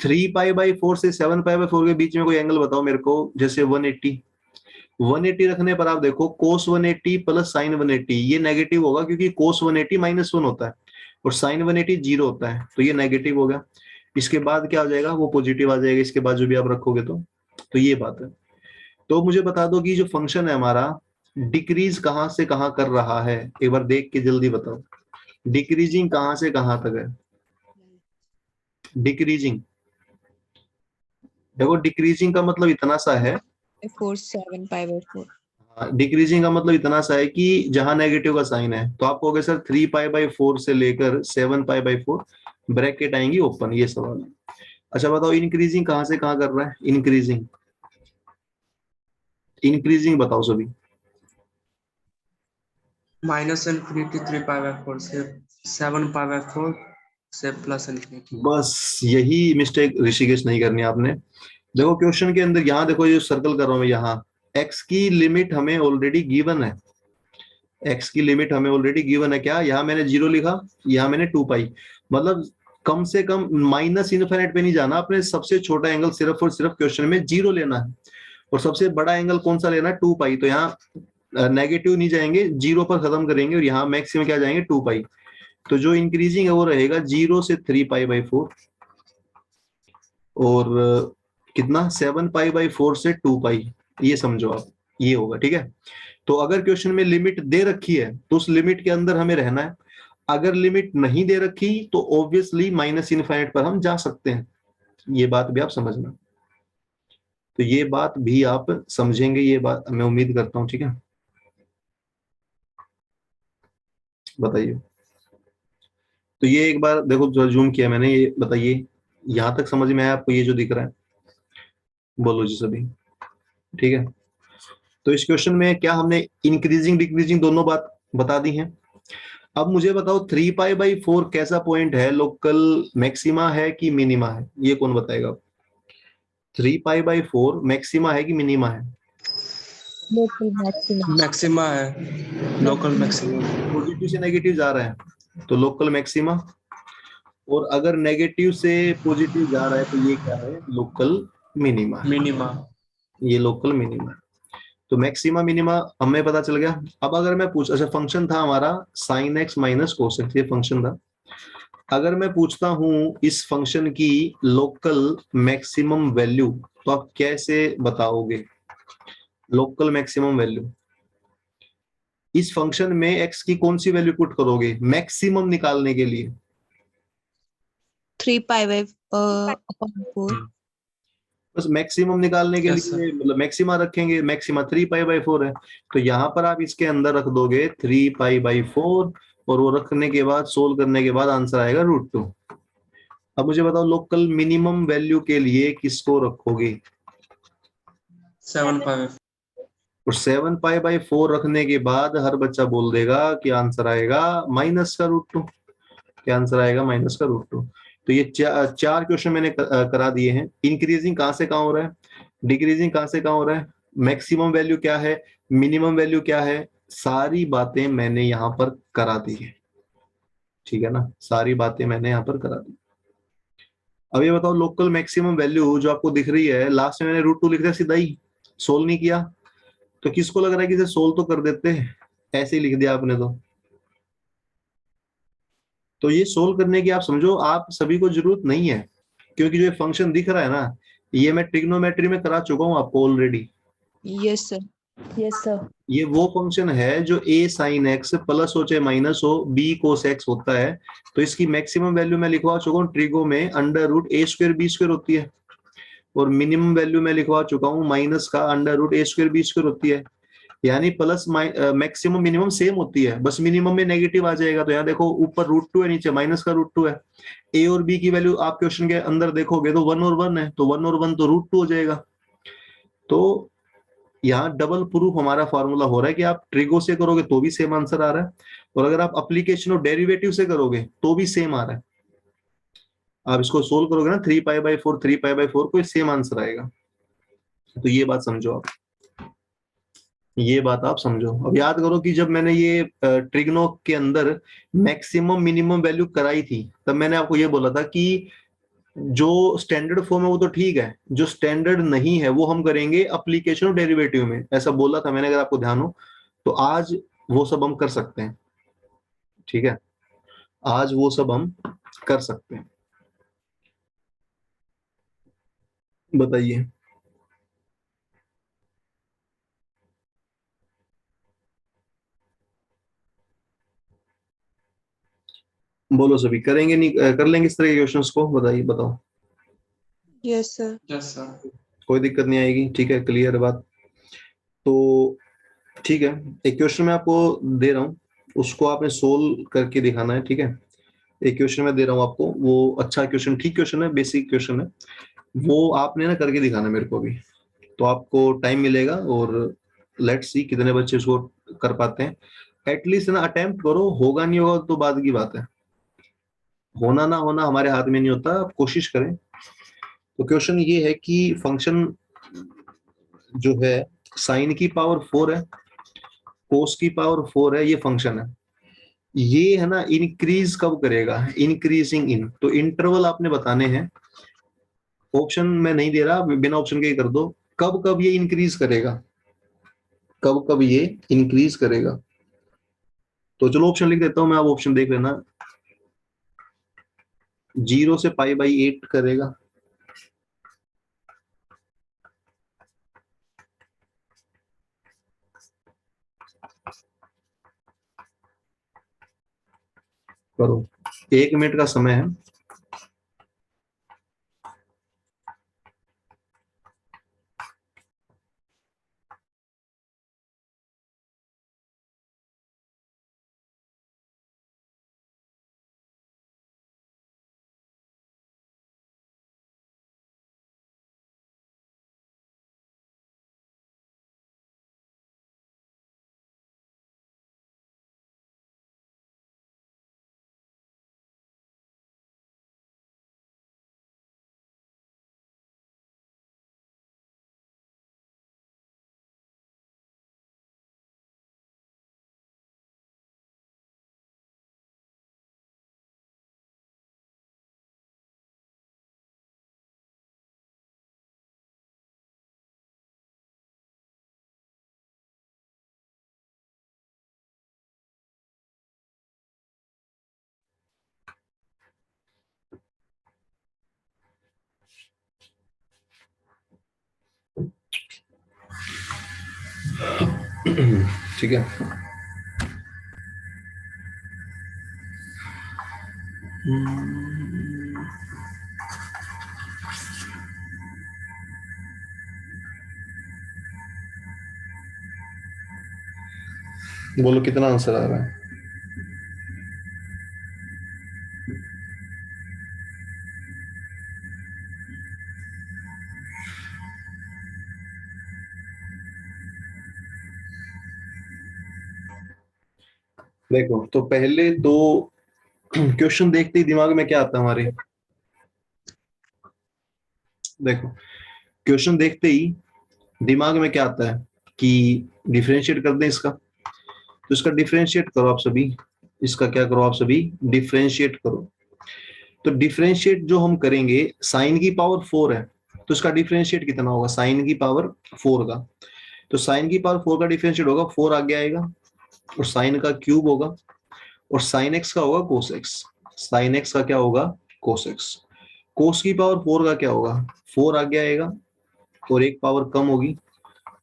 3 π/4 से 7 π/4 के बीच में कोई एंगल बताओ मेरे को, जैसे 180, 180 रखने पर आप देखो cos 180 + sin 180, ये नेगेटिव होगा क्योंकि cos 180 -1 होता है और sin 180 0 होता है, तो ये नेगेटिव हो गया। इसके बाद क्या आ जाएगा, वो पॉजिटिव आ जाएगा, इसके बाद जो भी आप रखोगे तो ये बात है। तो मुझे बता दो कि जो फंक्शन है हमारा डिक्रीज कहां से कहां कर रहा है, एक बार देख के जल्दी बताओ, डिक्रीजिंग कहां से कहां तक है, डिक्रीजिंग, देखो डिक्रीजिंग का मतलब इतना सा है, 4 7 π/4 डिक्रीजिंग का मतलब इतना सा है कि जहां नेगेटिव का साइन है तो आप कहोगे सर 3 π/4 से लेकर 7 π/4 ब्रैकेट आएंगी ओपन, ये सवाल है। अच्छा बताओ इंक्रीजिंग कहां से कहां कर रहा है, इंक्रीजिंग, इंक्रीजिंग बताओ सभी, -∞ 3 π/4 से 7 π/4 से +∞। बस यही मिस्टेक ऋषिकेश नहीं करनी आपने। देखो क्वेश्चन के अंदर यहाँ देखो, ये सर्कल कर रहा हूं मैं, यहाँ x की लिमिट हमें ऑलरेडी गिवन है, x की लिमिट हमें ऑलरेडी गिवन है, क्या यहाँ मैंने 0 लिखा, यहाँ मैंने 2π, मतलब कम से कम -∞ पे नहीं जाना, अपने सबसे छोटा एंगल सिर्फ और सिर्फ क्वेश्चन में 0 लेना है, और सबसे बड़ा एंगल कौन सा लेना है 2π, तो यहाँ नेगेटिव नहीं जाएंगे, 0 पर खत्म करेंगे, और यहाँ मैक्सिमम क्या जाएंगे 2π। तो जो इंक्रीजिंग है वो रहेगा 0 से 3 π/4 और कितना 7 π/4 से 2π, ये समझो आप, ये होगा, ठीक है। तो अगर क्वेश्चन में लिमिट दे रखी है तो उस लिमिट के अंदर हमें रहना है, अगर लिमिट नहीं दे रखी तो ऑब्वियसली -∞ पर हम जा सकते हैं, ये बात भी आप समझना। तो ये बात भी आप समझेंगे, ये बात मैं उम्मीद करता हूँ, ठीक है। बताइए, तो ये एक बार देखो जो जूम किया मैंने, ये बताइए यहां तक समझ में आया आपको ये जो दिख रहा है? बोलो जी सभी, ठीक है। तो इस क्वेश्चन में क्या हमने इंक्रीजिंग डिक्रीजिंग दोनों बात बता दी है। अब मुझे बताओ 3π/4 कैसा पॉइंट है, लोकल मैक्सिमा है कि मिनिमा है, ये कौन बताएगा? 3π/4 मैक्सिमा है कि मिनिमा है? Local maximum. मैक्सिमा है, लोकल मैक्सिमा। पॉजिटिव से नेगेटिव जा रहा है तो लोकल मैक्सिमा, और अगर नेगेटिव से पॉजिटिव जा रहा है तो ये क्या है? Local minima. मिनिमा। ये लोकल मिनिमा है। तो मैक्सिमा मिनिमा हमें पता चल गया। अब अगर मैं पूछ, अच्छा फंक्शन था हमारा sin x minus cos x, ये फंक्शन था। अगर मैं पूछता हूं इस फंक्शन की लोकल मैक्सिमम वैल्यू, तो आप कैसे बताओगे लोकल मैक्सिमम वैल्यू? इस फंक्शन में x की कौन सी वैल्यू पुट करोगे मैक्सिमम निकालने के लिए? 3π/4। बस मैक्सिमम निकालने के यस लिए सर। मतलब मैक्सिमा रखेंगे, मैक्सिमा 3π/4 है, तो यहाँ पर आप इसके अंदर रख दोगे 3π/4, और वो रखने के बाद सोल्व करने के बाद आंसर आएगा √2। अब मुझे बताओ लोकल मिनिमम वैल्यू के लिए किसको रखोगे? 7π। और 7π/4 रखने के बाद हर बच्चा बोल देगा कि आंसर आएगा -√2। क्या आंसर आएगा? -√2। तो ये चार क्वेश्चन मैंने करा दिए हैं। इंक्रीजिंग कहां से कहां हो रहा है, डिक्रीजिंग कहां से कहां हो रहा है, मैक्सिमम वैल्यू क्या है, मिनिमम वैल्यू क्या है, सारी बातें मैंने यहाँ पर करा दी है, ठीक है ना। सारी बातें मैंने यहाँ पर करा दी। अब ये बताओ लोकल मैक्सिमम वैल्यू जो आपको दिख रही है, लास्ट में मैंने √2 लिख दिया सीधा ही, सोल्व नहीं किया। तो किसको लग रहा है कि इसे सोल्व तो कर देते हैं, ऐसे ही लिख दिया आपने तो ये सोल्व करने की आप समझो आप सभी को जरूरत नहीं है, क्योंकि जो ये फंक्शन दिख रहा है ना, ये मैं ट्रिग्नोमेट्री में करा चुका हूँ आपको already. Yes sir. Yes sir. ये वो फंक्शन है जो a sin x प्लस हो चाहे माइनस हो b cos x होता है। तो इसकी मैक्सिमम वैल्यू मैं लिखवा चुका हूँ ट्रिगो में √a² b² होती है, और मिनिमम वैल्यू मैं लिखवा चुका हूँ माइनस का √a² b² होती है। यानी प्लस मैक्सिमम मिनिमम सेम होती है, बस मिनिमम में नेगेटिव आ जाएगा। तो यहाँ देखो ऊपर √2 है, नीचे माइनस का √2 है। ए और बी की वैल्यू आप क्वेश्चन के अंदर देखोगे तो 1 और 1 है, तो 1 और 1 तो √2 हो जाएगा। तो यहाँ डबल प्रूफ हमारा फॉर्मूला हो रहा है कि आप ट्रिगो से करोगे तो भी सेम आंसर आ रहा है, और अगर आप अप्लीकेशन और डेरिवेटिव से करोगे तो भी सेम आ रहा है। आप इसको सोल्व करोगे ना 3π/4 को सेम आंसर आएगा। तो ये बात समझो आप, ये बात आप समझो। अब याद करो कि जब मैंने ये ट्रिग्नो के अंदर मैक्सिमम मिनिमम वैल्यू कराई थी, तब मैंने आपको ये बोला था कि जो स्टैंडर्ड फॉर्म है वो तो ठीक है, जो स्टैंडर्ड नहीं है वो हम करेंगे अप्लीकेशन और डेरिवेटिव में, ऐसा बोला था मैंने, अगर आपको ध्यान हो तो। आज वो सब हम कर सकते हैं, ठीक है, आज वो सब हम कर सकते हैं। बताइए, बोलो सभी, करेंगे नहीं कर लेंगे इस तरह के क्वेश्चंस को? बताइए, बताओ। Yes sir. Yes sir. कोई दिक्कत नहीं आएगी, ठीक है, क्लियर बात। तो ठीक है, एक क्वेश्चन मैं आपको दे रहा हूँ, उसको आपने सोल्व करके दिखाना है, ठीक है। एक क्वेश्चन मैं दे रहा हूँ आपको, वो अच्छा क्वेश्चन, ठीक क्वेश्चन है, बेसिक क्वेश्चन है, वो आपने ना करके दिखाना है मेरे को भी। तो आपको टाइम मिलेगा, और लेट्स सी कितने बच्चे इसको कर पाते हैं। एटलीस्ट ना अटेम्प्ट करो, होगा नहीं होगा तो बाद की बात है, होना ना होना हमारे हाथ में नहीं होता, आप कोशिश करें। तो क्वेश्चन ये है कि फंक्शन जो है साइन की पावर 4 है, कोस की पावर 4 है, ये फंक्शन है, ये है ना इंक्रीज कब करेगा, इंक्रीजिंग इन, तो इंटरवल आपने बताने हैं। ऑप्शन मैं नहीं दे रहा, बिना ऑप्शन के ही कर दो, कब कब ये इंक्रीज करेगा, कब कब ये इंक्रीज करेगा। तो चलो ऑप्शन लिख देता हूं मैं, आप ऑप्शन देख लेना। 0 से π/8 करेगा, करो, 1 मिनट का समय है। ठीक है। बोलो कितना आंसर आ रहा है? देखो तो पहले दो क्वेश्चन देखते ही दिमाग में क्या आता है हमारे? देखो क्वेश्चन देखते ही दिमाग में क्या आता है कि डिफरेंशिएट कर दें इसका, तो इसका डिफरेंशिएट करो आप सभी, इसका क्या करो आप सभी, डिफरेंशिएट करो। तो डिफरेंशिएट जो हम करेंगे, साइन की पावर 4 है, तो इसका डिफरेंशिएट कितना होगा? साइन की पावर 4 का। तो साइन की पावर 4 का डिफरेंशिएट होगा, 4 आगे आएगा, और साइन का क्यूब होगा, और साइन एक्स का होगा कोस एक्स। साइन एक्स का क्या होगा? Cos x. कोस की पावर 4 का क्या होगा? 4 आगे आएगा, और एक पावर कम होगी,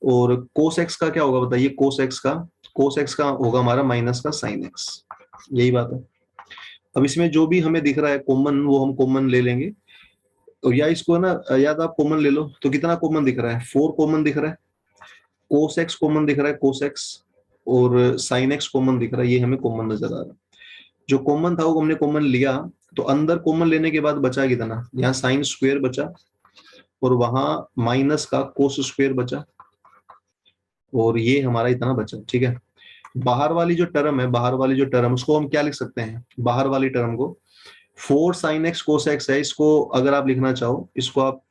और कोस एक्स का क्या होगा बताइए? कोस एक्स का, कोस एक्स का होगा हमारा माइनस का साइन एक्स। यही बात है। अब इसमें जो भी हमें दिख रहा है कॉमन, वो हम कॉमन ले लेंगे, तो या इसको है ना, या तो आप कॉमन ले लो। तो कितना कॉमन दिख रहा है? 4 कॉमन दिख रहा है, कोस एक्स कॉमन दिख रहा है, कोस एक्स, और साइन एक्स कॉमन दिख रहा है, ये हमें कॉमन नजर आ रहा है। जो कॉमन था वो हमने कॉमन लिया, तो अंदर कॉमन लेने के बाद बचा कितना? यहाँ साइन स्क्वायर बचा, और वहां माइनस का कोस स्क्वायर बचा, और ये हमारा इतना बचा। ठीक है। बाहर वाली जो टर्म है, बाहर वाली जो टर्म, उसको हम क्या लिख सकते हैं? बाहर वाली टर्म को 4 साइन एक्स कोस एक्स है, इसको अगर आप लिखना चाहो, इसको आप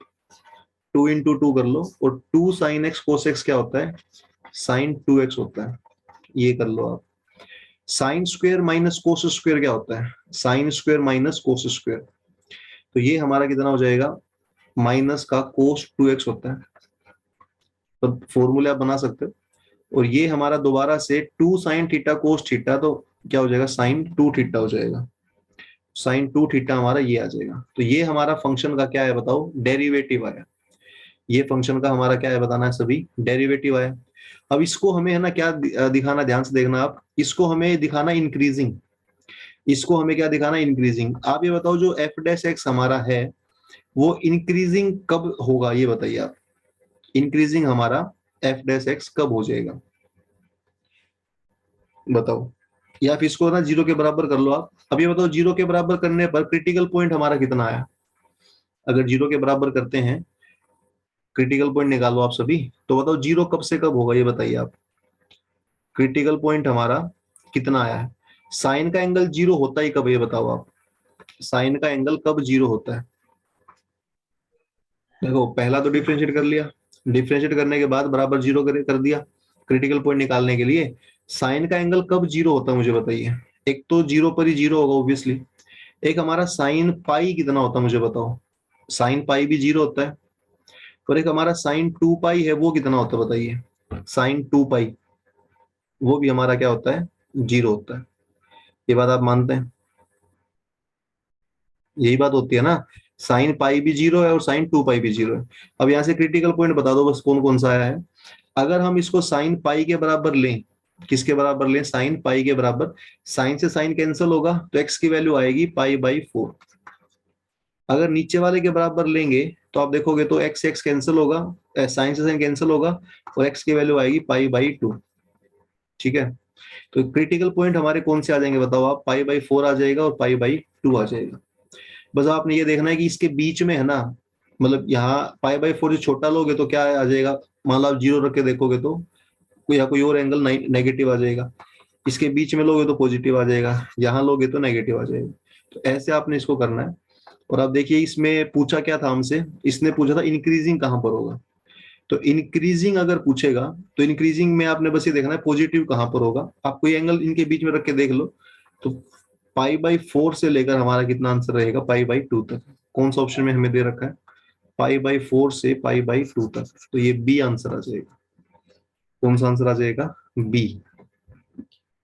2 इंटू 2 कर लो, और 2 साइन एक्स कोस एक्स क्या होता है? साइन 2x होता है। ये कर लो आप। Sine square minus cos square क्या होता है? Sine square minus cos square. तो ये हमारा कितना हो जाएगा? माइनस का कोस 2x होता है। तो फॉर्मूला आप बना सकते हो। और ये हमारा दोबारा से 2 साइन थीटा कोस थीटा, तो क्या हो जाएगा? साइन 2 थीटा हो जाएगा। साइन 2 थीटा हमारा ये आ जाएगा। तो ये हमारा फंक्शन का क्या है बताओ? डेरिवेटिव आया। ये फंक्शन का हमारा क्या है बताना है सभी? डेरिवेटिव आया। अब इसको हमें है ना क्या दिखाना, ध्यान से देखना आप, इसको हमें दिखाना इंक्रीजिंग। इसको हमें क्या दिखाना? इंक्रीजिंग। आप ये बताओ जो एफ डैश एक्स हमारा है, वो इंक्रीजिंग कब होगा? ये बताइए आप। इंक्रीजिंग हमारा एफ डैश एक्स कब हो जाएगा बताओ? या फिर इसको ना जीरो के बराबर कर लो आप। अब ये बताओ जीरो के बराबर करने पर क्रिटिकल पॉइंट हमारा कितना आया? अगर जीरो के बराबर करते हैं, क्रिटिकल पॉइंट निकालो आप सभी, तो बताओ जीरो कब से कब होगा? ये बताइए आप। क्रिटिकल पॉइंट हमारा कितना आया है? साइन का एंगल जीरो होता ही कब? ये बताओ आप। साइन का एंगल कब जीरो होता है? देखो पहला तो डिफरेंशिएट कर लिया, डिफरेंशिएट करने के बाद बराबर जीरो कर दिया क्रिटिकल पॉइंट निकालने के लिए। साइन का एंगल कब जीरो होता है मुझे बताइए? एक तो जीरो पर ही जीरो होगा ऑब्वियसली। एक हमारा साइन पाई कितना होता है मुझे बताओ? साइन पाई भी जीरो होता है। और एक हमारा साइन 2 पाई है, वो कितना होता है बताइए? साइन 2 पाई, वो भी हमारा क्या होता है? जीरो होता है। ये बात आप मानते हैं? यही बात होती है ना, साइन पाई भी जीरो है और साइन 2 पाई भी जीरो है। अब यहाँ से क्रिटिकल पॉइंट बता दो बस, कौन कौन सा आया है। अगर हम इसको साइन पाई के बराबर लें, किसके बराबर लें? साइन पाई के बराबर। साइन से साइन कैंसिल होगा, तो एक्स की वैल्यू आएगी पाई बाई 4। अगर नीचे वाले के बराबर लेंगे, तो आप देखोगे तो एक्स एक्स कैंसिल होगा, साइन से साइन कैंसिल होगा, और एक्स की वैल्यू आएगी पाई बाई 2। ठीक है। तो क्रिटिकल पॉइंट हमारे कौन से आ जाएंगे बताओ आप? पाई बाई 4 आ जाएगा, और पाई बाई 2 आ जाएगा। बस आपने ये देखना है कि इसके बीच में है ना, मतलब यहाँ पाई बाई 4 जो छोटा लोगे तो क्या आ जाएगा? मान लो आप जीरो रख के देखोगे तो या कोई और एंगल नेगेटिव आ जाएगा। इसके बीच में लोगे तो पॉजिटिव आ जाएगा, यहाँ लोगे तो नेगेटिव आ जाएगा। तो ऐसे आपने इसको करना है। और आप देखिए इसमें पूछा क्या था हमसे? इसने पूछा था इंक्रीजिंग कहाँ पर होगा। तो इंक्रीजिंग अगर पूछेगा, तो इंक्रीजिंग में आपने बस ये देखना है पॉजिटिव कहाँ पर होगा। आप कोई एंगल इनके बीच में रख के देख लो। तो पाई बाई 4 से लेकर हमारा कितना आंसर रहेगा? पाई बाई 2 तक। कौन सा ऑप्शन में हमें दे रखा है? पाई बाई 4 से पाई बाई 2 तक। तो ये बी आंसर आ जाएगा। कौन सा आंसर आ जाएगा? बी।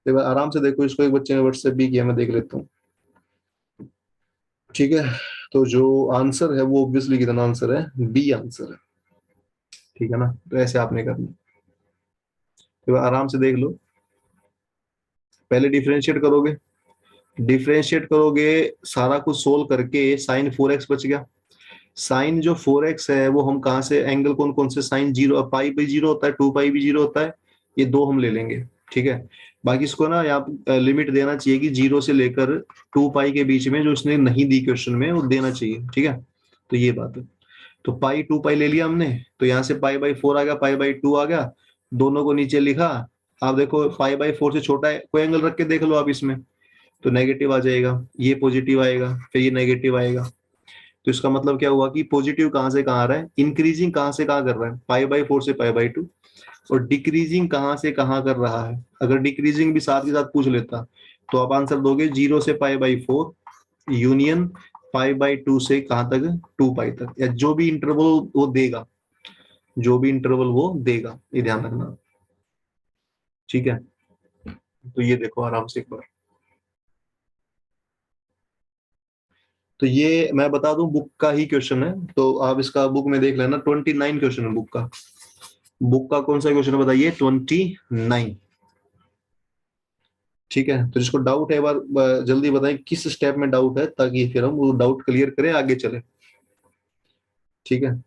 एक बार आराम से देखो इसको, एक बच्चे ने व्हाट्सएप भी किया, मैं देख लेता हूँ। ठीक है। तो जो आंसर है वो ऑब्वियसली कितना आंसर है? बी आंसर है। ठीक है ना? तो ऐसे आपने करना। तो आराम से देख लो, पहले डिफरेंशिएट करोगे, सारा कुछ सोल्व करके साइन 4x बच गया। साइन जो 4x है वो हम कहाँ से, एंगल कौन कौन से, साइन 0, पाई भी 0 होता है, 2 पाई भी 0 होता है, ये दो हम ले लेंगे, ठीक है। बाकी इसको ना यहाँ लिमिट देना चाहिए कि 0 से लेकर 2 पाई के बीच में, जो इसने नहीं दी क्वेश्चन में, वो देना चाहिए, ठीक है। तो ये बात है। तो पाई 2 पाई ले लिया हमने, तो यहाँ से पाई बाई 4 आ गया, पाई बाई 2 आ गया, दोनों को नीचे लिखा। आप देखो पाई बाई 4 से छोटा है, कोई एंगल रख के देख लो आप इसमें, तो नेगेटिव आ जाएगा, ये पॉजिटिव आएगा, फिर ये नेगेटिव आएगा। तो इसका मतलब क्या हुआ कि पॉजिटिव कहां से कहां आ रहा है, इंक्रीजिंग कहां से कहां कर रहा है, पाई बाई 4 से पाई बाई 2, और डिक्रीजिंग कहां से कहां कर रहा है। अगर डिक्रीजिंग भी साथ के साथ पूछ लेता तो आप आंसर दोगे 0 से pi by 4 union pi by 2 से कहां तक, 2 पाई तक, या जो भी इंटरवल वो देगा, जो भी इंटरवल वो देगा, ये ध्यान रखना, ठीक है। तो ये देखो आराम से एक बार, तो ये मैं बता दूं बुक का ही क्वेश्चन है, तो आप इसका बुक में देख लेना, 29 क्वेश्चन है बुक का। बुक का कौन सा क्वेश्चन बताइए, 29, ठीक है। तो जिसको डाउट है एक बार जल्दी बताएं किस स्टेप में डाउट है, ताकि फिर हम वो डाउट क्लियर करें, आगे चले, ठीक है।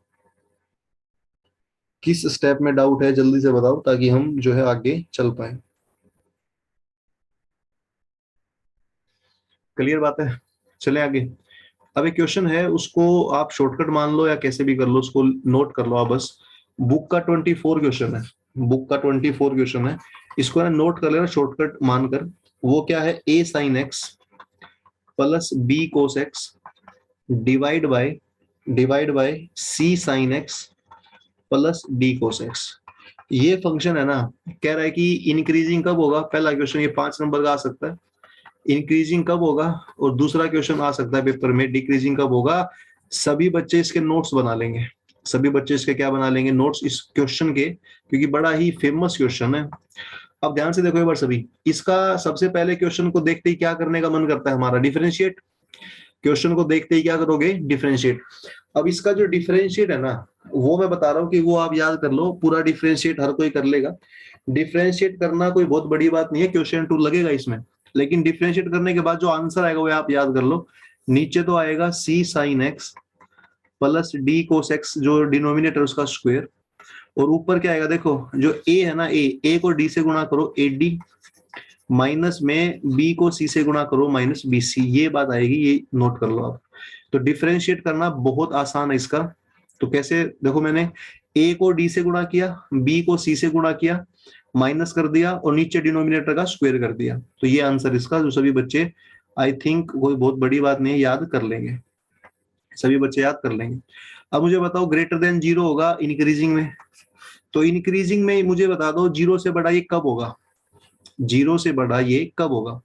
किस स्टेप में डाउट है जल्दी से बताओ, ताकि हम जो है आगे चल पाए। क्लियर बात है, चले आगे। अब एक क्वेश्चन है, उसको आप शॉर्टकट मान लो या कैसे भी कर लो, उसको नोट कर लो आप बस। बुक का 24 क्वेश्चन है, बुक का 24 क्वेश्चन है, इसको ना नोट कर लेना शॉर्टकट मानकर। वो क्या है, a sin x plus b cos x divide by c sin x plus d cos x। ये फंक्शन है ना, कह रहा है कि इंक्रीजिंग कब होगा, पहला क्वेश्चन ये 5 नंबर का आ सकता है, इंक्रीजिंग कब होगा, और दूसरा क्वेश्चन आ सकता है पेपर में, डिक्रीजिंग कब होगा। सभी बच्चे इसके नोट्स बना लेंगे, सभी बच्चे इसके क्या बना लेंगे, नोट्स इस क्वेश्चन के, क्योंकि बड़ा ही फेमस क्वेश्चन है। अब ध्यान से देखो एक बार सभी, इसका सबसे पहले क्वेश्चन को देखते ही क्या करने का मन करता है हमारा, डिफरेंशिएट। क्वेश्चन को देखते ही क्या करोगे, डिफरेंशिएट। अब इसका जो डिफरेंशिएट है ना, वो मैं बता रहा हूँ कि वो आप याद कर लो, पूरा डिफरेंशिएट हर कोई कर लेगा। डिफरेंशिएट करना कोई बहुत बड़ी बात नहीं है, क्वेश्चन 2 लगेगा इसमें, लेकिन डिफरेंशिएट करने के बाद जो आंसर आएगा वो आप याद कर लो। नीचे तो आएगा c sin x plus d cos x, जो डिनोमिनेटर उसका स्क्वायर, और ऊपर क्या आएगा देखो, जो a है ना, a को d से गुणा करो ad, माइनस में b को c से गुणा करो माइनस bc, ये बात आएगी, ये नोट कर लो आप। तो डिफरेंशिएट करना बहुत आसान है इसका। तो कैसे, देखो मैंने a को d से गुणा किया, b को c से गुणा किया, माइनस कर दिया, और नीचे डिनोमिनेटर का स्क्वायर कर दिया, तो ये आंसर इसका, जो सभी बच्चे आई थिंक कोई बहुत बड़ी बात नहीं है, याद कर लेंगे, सभी बच्चे याद कर लेंगे। अब मुझे बताओ ग्रेटर देन 0 होगा इंक्रीजिंग में, तो इंक्रीजिंग में मुझे बता दो 0 से बड़ा ये कब होगा, 0 से बड़ा ये कब होगा,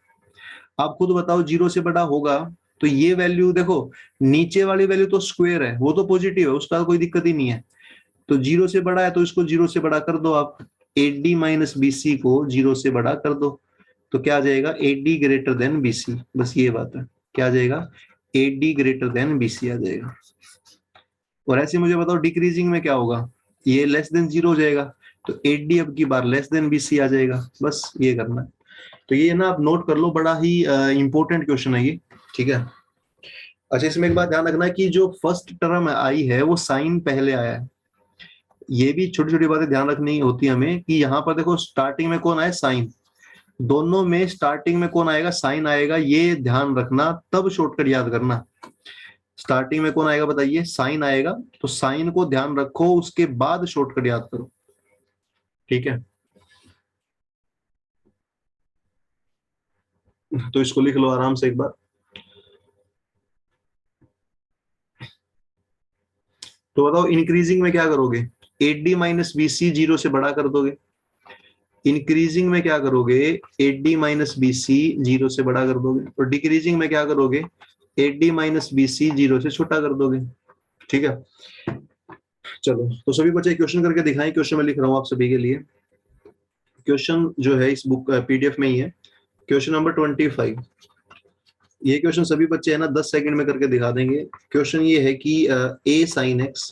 आप खुद बताओ। 0 से बड़ा होगा तो ये वैल्यू देखो, नीचे वाली वैल्यू तो स्क्वायर है, वो तो पॉजिटिव है, उसका कोई दिक्कत ही नहीं है। तो 0 से बड़ा है तो इसको 0 से बड़ा कर दो आप, AD माइनस BC को 0 से बड़ा कर दो, तो क्या आ जाएगा, AD ग्रेटर देन BC, बस ये बात है, क्या आ जाएगा, AD ग्रेटर देन BC आ जाएगा। और ऐसे मुझे बताओ डिक्रीजिंग में क्या होगा, ये लेस देन 0 हो जाएगा, तो AD अब की बार लेस देन BC आ जाएगा, बस ये करना है। तो ये ना आप नोट कर लो, बड़ा ही इंपॉर्टेंट क्वेश्चन है ये, ठीक है। अच्छा, इसमें एक बात ध्यान रखना कि जो फर्स्ट टर्म आई है वो साइन पहले आया है, ये भी छोटी छोटी बातें ध्यान रखनी होती है हमें, कि यहाँ पर देखो स्टार्टिंग में कौन आया, साइन, दोनों में स्टार्टिंग में कौन आएगा, साइन आएगा, ये ध्यान रखना, तब शॉर्टकट याद करना। स्टार्टिंग में कौन आएगा बताइए, साइन आएगा, तो साइन को ध्यान रखो, उसके बाद शॉर्टकट याद करो, ठीक है। तो इसको लिख लो आराम से एक बार। तो बताओ इंक्रीजिंग में क्या करोगे, AD माइनस BC 0 से बड़ा कर दोगे, इंक्रीजिंग में क्या करोगे, AD माइनस BC 0 से बड़ा कर दोगे, और डिक्रीजिंग में क्या करोगे, AD माइनस BC 0 से छोटा कर दोगे, ठीक है। चलो, तो सभी बच्चे क्वेश्चन करके दिखाएं, क्वेश्चन में लिख रहा हूं आप सभी के लिए। क्वेश्चन जो है इस बुक PDF में ही है, क्वेश्चन नंबर 25। ये क्वेश्चन सभी बच्चे है ना 10 सेकंड में करके दिखा देंगे। क्वेश्चन ये है कि a sin x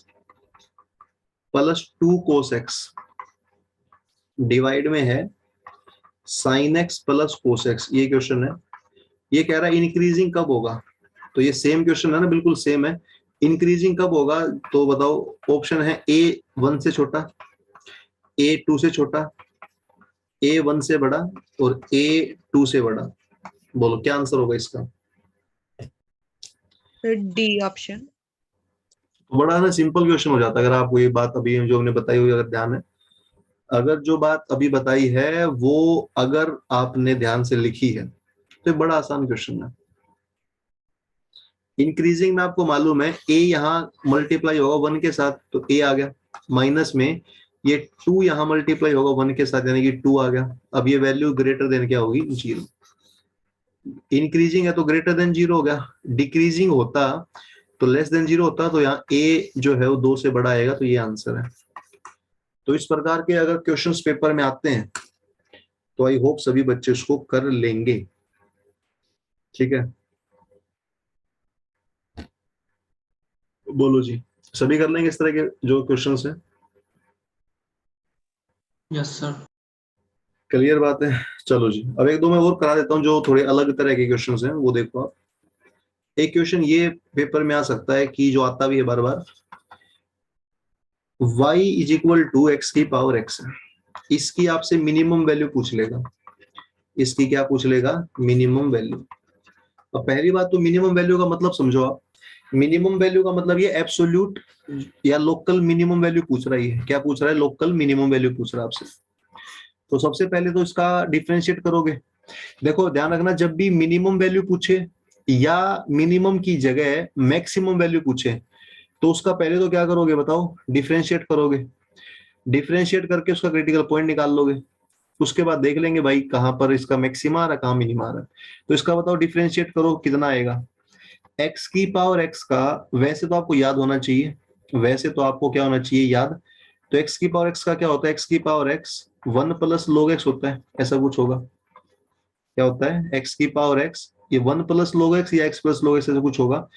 plus 2 cos x divide में है sine x plus cos x, ये क्वेश्चन है। ये कह रहा है इंक्रीजिंग कब होगा, तो ये सेम क्वेश्चन है ना, बिल्कुल सेम है। इंक्रीजिंग कब होगा, तो बताओ। ऑप्शन है ए 1 से छोटा, ए 2 से छोटा, ए 1 से बड़ा और ए 2 से बड़ा। बोलो क्या आंसर होगा इसका। D option. तो बड़ा ना सिंपल क्वेश्चन हो जाता है अगर आपको ये बात अभी जो हमने बताई हुई अगर ध्यान है। अगर जो बात अभी बताई है वो अगर आपने ध्यान से लिखी है तो बड़ा आसान क्वेश्चन है। इंक्रीजिंग में आपको मालूम है ए यहाँ मल्टीप्लाई होगा 1 के साथ तो ए आ गया, माइनस में ये 2 यहाँ मल्टीप्लाई होगा 1 के साथ यानी कि 2 आ गया। अब ये वैल्यू ग्रेटर देन क्या होगी, 0। इंक्रीजिंग है तो ग्रेटर देन 0 हो गया, डिक्रीजिंग होता तो लेस देन 0 होता, तो यहाँ ए जो है वो 2 से बड़ा आएगा, तो ये आंसर है। तो इस प्रकार के अगर क्वेश्चंस पेपर में आते हैं तो आई होप सभी बच्चे उसको कर लेंगे, ठीक है। बोलो जी, सभी कर लेंगे इस तरह के जो क्वेश्चंस हैं। Yes sir. क्लियर बात है। चलो जी, अब एक दो मैं और करा देता हूँ जो थोड़े अलग तरह के क्वेश्चंस हैं, वो देखो आप। एक क्वेश्चन ये पेपर में आ सकता है कि जो आता भी है बार बार, y is equal to x की पावर x है, इसकी आपसे मिनिमम वैल्यू पूछ लेगा। इसकी क्या पूछ लेगा, मिनिमम वैल्यू। अब पहली बात तो मिनिमम वैल्यू का मतलब समझो आप। मिनिमम वैल्यू का मतलब ये एब्सोल्यूट या लोकल मिनिमम वैल्यू पूछ रही है। क्या पूछ रहा है, लोकल मिनिमम वैल्यू पूछ रहा है आपसे। तो सबसे पहले तो इसका डिफरेंशिएट करोगे। देखो ध्यान रखना, जब भी मिनिमम वैल्यू पूछे या मिनिमम की जगह मैक्सिमम वैल्यू पूछे तो उसका पहले तो क्या करोगे बताओ, डिफरेंशिएट करोगे। डिफरेंशिएट करके उसका क्रिटिकल पॉइंट निकाल लोगे। उसके बाद देख लेंगे भाई कहां पर इसका मैक्सिमा आ रहा है, कहां मिनिमा आ रहा है। तो इसका बताओ डिफरेंशिएट करो कितना आएगा। एक्स की पावर एक्स का वैसे तो आपको याद होना चाहिए, वैसे तो आपको क्या होना चाहिए, याद। तो एक्स की पावर एक्स का क्या होता है, एक्स की power x 1 plus log x होता है, ऐसा कुछ होगा। क्या होता है, एक्स की पावर एक्स ये 1 प्लस log x या x प्लस log x ऐसा कुछ होगा।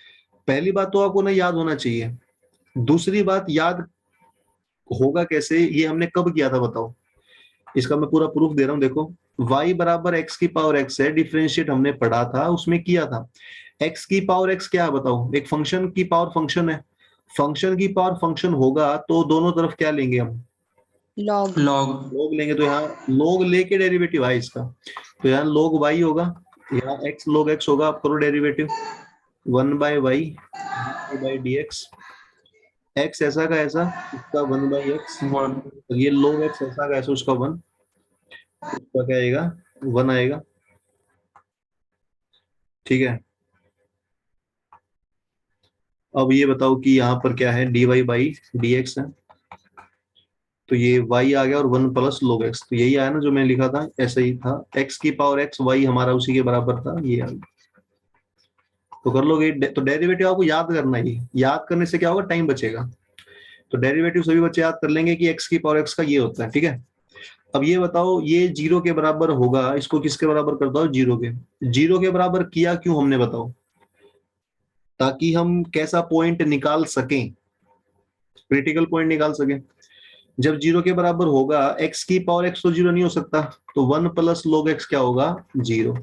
पहली बात तो आपको ना याद होना चाहिए। दूसरी बात, याद होगा कैसे, ये हमने कब किया था बताओ। इसका मैं पूरा प्रूफ दे रहा हूं, देखो। y बराबर एक्स की पावर एक्स है, डिफरेंशिएट हमने पढ़ा था, उसमें किया था। एक्स की पावर एक्स क्या है बताओ, एक फंक्शन की पावर फंक्शन है। फंक्शन की पावर फंक्शन होगा तो दोनों तरफ क्या लेंगे हम, लॉग। log लेंगे। तो यहाँ log लेके डेरिवेटिव है इसका, तो यहाँ log y होगा, यहाँ x log x होगा। आप करो derivative 1 by y by d x. X ऐसा का ऐसा, उसका 1 बाई एक्स। 1। ये log x ऐसा का ऐसा, उसका 1, उसका क्या आएगा, 1 आएगा, ठीक है। अब ये बताओ कि यहाँ पर क्या है, dy बाई डी एक्स है, तो ये y आ गया और 1 प्लस log x, तो यही आया ना जो मैंने लिखा था, ऐसा ही था। x की पावर x y हमारा उसी के बराबर था, ये आ गया। तो कर लोगे। तो डेरिवेटिव आपको याद करना ही, याद करने से क्या होगा, टाइम बचेगा। तो डेरिवेटिव सभी बच्चे याद कर लेंगे कि x की पावर x का ये होता है, ठीक है। अब ये बताओ, ये 0 के बराबर होगा, इसको किसके बराबर कर दो, 0 के। 0 के बराबर किया क्यों हमने, बताओ। ताकि हम कैसा पॉइंट निकाल सकें, क्रिटिकल पॉइंट निकाल सकें। जब 0 के बराबर होगा, x की पावर x तो 0 नहीं हो सकता, तो 1 प्लस log x क्या होगा, 0।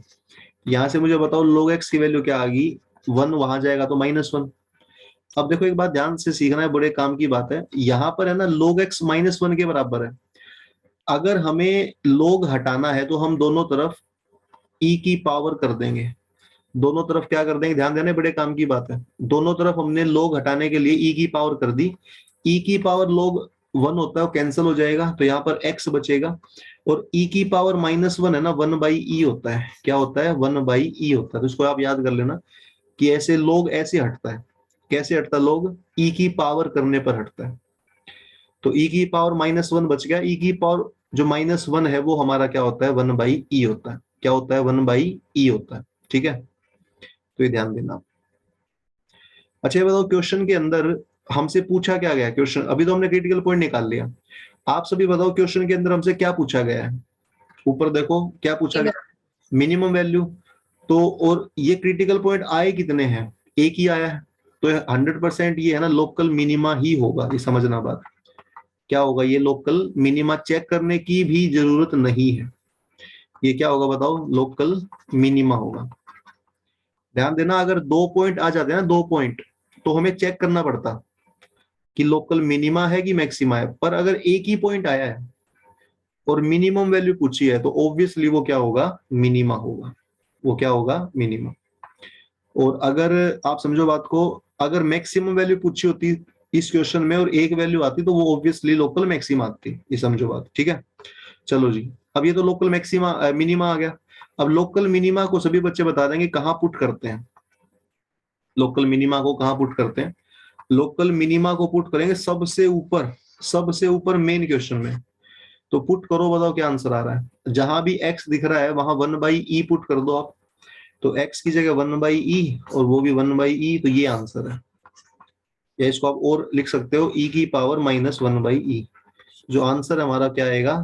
यहां से मुझे बताओ log x की वैल्यू क्या आ गई, 1, वहां जाएगा तो -1। अब देखो एक बात ध्यान से सीखना है, बड़े काम की बात है। यहाँ पर है ना log x -1 के बराबर है। अगर हमें log हटाना है तो हम दोनों तरफ e की पावर कर देंगे। दोनों तरफ क्या कर देंगे, ध्यान देना, बड़े काम की बात है। दोनों तरफ हमने log हटाने के लिए e की पावर कर दी। e की पावर log 1 होता है, वो कैंसिल हो जाएगा, तो यहाँ पर x बचेगा। और e की पावर -1 है ना, 1 बाई e होता है। क्या होता है, 1 बाई e होता है। तो इसको आप याद कर लेना कि ऐसे log ऐसे हटता है। कैसे हटता है log, e की पावर करने पर हटता है। तो e की पावर -1 बच गया। e की पावर जो -1 है वो हमारा क्या होता है, 1 बाई e होता है। क्या होता है, 1 बाई e होता है, ठीक है। तो ये ध्यान देना। अच्छा ये बताओ, क्वेश्चन के अंदर हमसे पूछा क्या गया, क्वेश्चन अभी तो हमने क्रिटिकल पॉइंट निकाल लिया। आप सभी बताओो क्वेश्चन के अंदर हमसे क्या पूछा गया है। ऊपर देखो क्या पूछा गया, मिनिमम वैल्यू। तो और ये क्रिटिकल पॉइंट आए कितने हैं, एक ही आया है। तो 100% ये है ना लोकल मिनिमा ही होगा, ये समझना बात। क्या होगा, ये लोकल मिनिमा चेक करने की भी जरूरत नहीं है। ये क्या होगा बताओ, लोकल मिनिमा होगा। ध्यान देना, अगर 2 पॉइंट आ जाते हैं ना, 2 पॉइंट, तो हमें चेक करना पड़ता कि लोकल मिनिमा है कि मैक्सिमा है। पर अगर एक ही पॉइंट आया है और मिनिमम वैल्यू पूछी है तो ऑब्वियसली वो क्या होगा, मिनिमा होगा। वो क्या होगा, मिनिमा। और अगर आप समझो बात को, अगर मैक्सिमम वैल्यू पूछी होती इस क्वेश्चन में और एक वैल्यू आती तो वो ऑब्वियसली लोकल मैक्सिमा आती। ये समझो बात, ठीक है। चलो जी, अब ये तो लोकल मैक्सिमा मिनिमा आ गया। अब लोकल मिनिमा को सभी बच्चे बता देंगे कहाँ पुट करते हैं। लोकल मिनिमा को कहाँ पुट करते हैं, लोकल मिनिमा को पुट करेंगे सबसे ऊपर, सबसे ऊपर मेन क्वेश्चन में। तो पुट करो, बताओ क्या आंसर आ रहा है। जहां भी x दिख रहा है वहां 1/e पुट कर दो आप। तो x की जगह 1/e और वो भी 1/e, तो ये आंसर है। या इसको आप और लिख सकते हो e की पावर -1/e। जो आंसर हमारा क्या आएगा,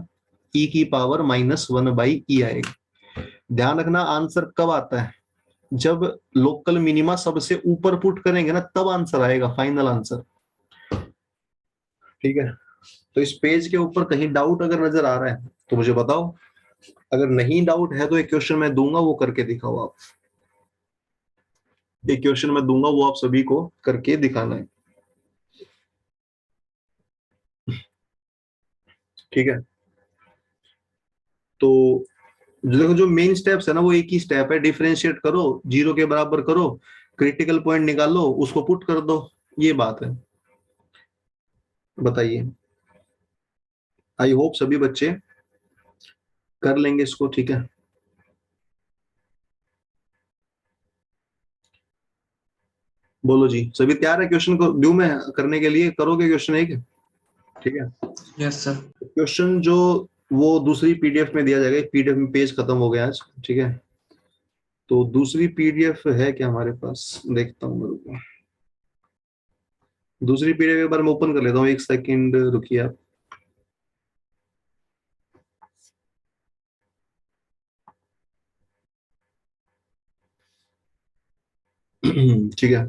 e की पावर -1/e आएगा। ध्यान रखना, आंसर कब आता है, जब लोकल मिनिमा सबसे ऊपर पुट करेंगे ना, तब आंसर आएगा, फाइनल आंसर। ठीक है। तो इस पेज के ऊपर कहीं डाउट अगर नजर आ रहा है तो मुझे बताओ। अगर नहीं डाउट है तो एक क्वेश्चन मैं दूंगा, वो करके दिखाओ आप। एक क्वेश्चन मैं दूंगा, वो आप सभी को करके दिखाना है। ठीक है। तो देखो, जो मेन स्टेप्स है ना, वो एक ही स्टेप है, डिफरेंशिएट करो, 0 के बराबर करो, क्रिटिकल पॉइंट निकालो, उसको पुट कर दो। ये बात है। बताइए, आई होप सभी बच्चे कर लेंगे इसको। ठीक है। बोलो जी, सभी तैयार है क्वेश्चन को ड्यू में करने के लिए? करोगे क्वेश्चन एक? ठीक है। Yes sir. क्वेश्चन जो वो दूसरी पीडीएफ में दिया जाएगा, पीडीएफ में पेज खत्म हो गया आज। ठीक है। तो दूसरी पीडीएफ है क्या हमारे पास, देखता हूँ मेरे को। दूसरी पीडीएफ एक बार मैं ओपन कर लेता हूँ, एक सेकंड रुकिए आप। ठीक है।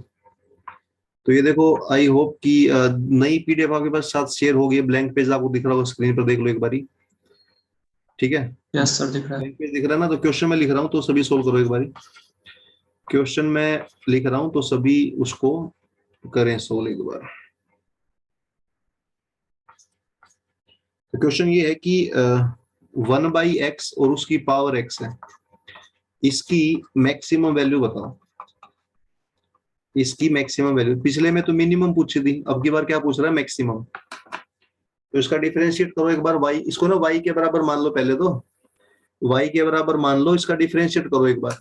तो ये देखो, आई होप कि नई पीडीएफ आपके पास साथ शेयर हो गई। ब्लैंक पेज आपको दिख रहा होगा स्क्रीन पर, देख लो एक बारी। ठीक है। यस सर, दिख रहा है। ब्लैंक पेज दिख रहा है ना, तो क्वेश्चन मैं लिख रहा हूँ तो सभी सोल्व करो एक बारी। क्वेश्चन मैं लिख रहा हूँ तो सभी उसको करें सोल्व एक बार। तो क्वेश्चन ये है कि 1/x और उसकी पावर x है, इसकी मैक्सिमम वैल्यू बताओ। इसकी मैक्सिमम वैल्यू, पिछले में तो मिनिमम पूछी थी, अब की बार क्या पूछ रहा है, मैक्सिमम। तो इसका डिफरेंशिएट करो एक बार, y इसको ना y के बराबर मान लो पहले तो। y के बराबर मान लो, इसका डिफरेंशिएट करो एक बार।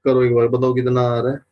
करो एक बार, बताओ कितना आ रहा है।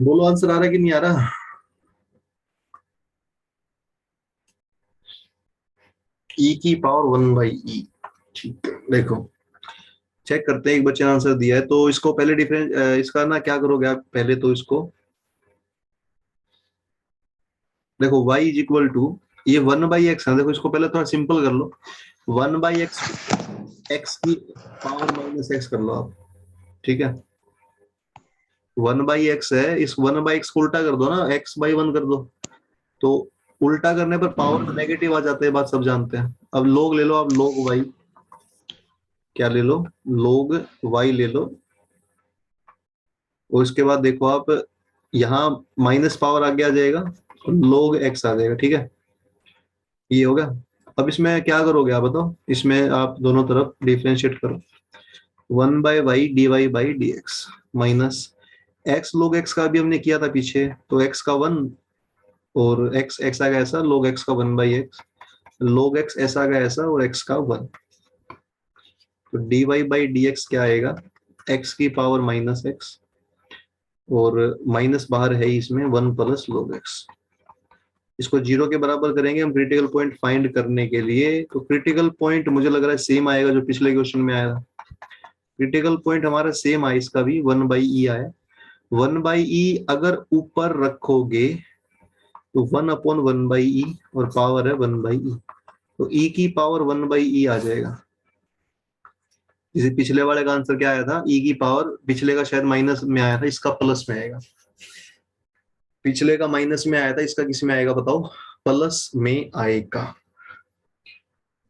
बोलो आंसर आ रहा है कि नहीं आ रहा। e की पावर 1/e। ठीक है, देखो चेक करते हैं, एक बच्चे ने आंसर दिया है तो इसको पहले डिफरेंस, इसका ना क्या करोगे आप, पहले तो इसको देखो y इज इक्वल टू ये 1/x है, देखो इसको पहले थोड़ा सिंपल कर लो। 1/x x की पावर -x कर लो आप, ठीक है। 1/x है, इस 1/x को उल्टा कर दो ना, x/1 कर दो, तो उल्टा करने पर पावर में नेगेटिव आ जाते हैं, बात सब जानते हैं। अब log ले लो आप, log y, क्या ले लो, log y ले लो, और इसके बाद देखो आप यहाँ माइनस पावर आगे आ जाएगा और log x आ जाएगा, ठीक है। ये होगा। अब इसमें क्या करोगे आप बताओ, इसमें आप दोनों तरफ डिफरेंशिएट करो, 1/y dy/dx minus x log x का भी हमने किया था पीछे, तो x का 1 और x आ गया ऐसा, log x का 1/x, log x ऐसा आ गया ऐसा, और x का 1, तो dy/dx क्या आएगा, x की पावर -x, और माइनस बाहर है इसमें 1 प्लस log x। इसको 0 के बराबर करेंगे हम क्रिटिकल पॉइंट फाइंड करने के लिए। तो क्रिटिकल पॉइंट मुझे लग रहा है सेम आएगा जो पिछले क्वेश्चन में आया था। क्रिटिकल पॉइंट हमारा सेम आया, इसका भी 1/e आया। 1/e अगर ऊपर रखोगे तो 1/1/e और पावर है 1/e, तो e की पावर 1/e आ जाएगा। जैसे पिछले वाले का आंसर क्या आया था, e की पावर, पिछले का शायद माइनस में आया था, इसका प्लस में आएगा। पिछले का माइनस में आया था, इसका किस में आएगा बताओ, प्लस में आएगा।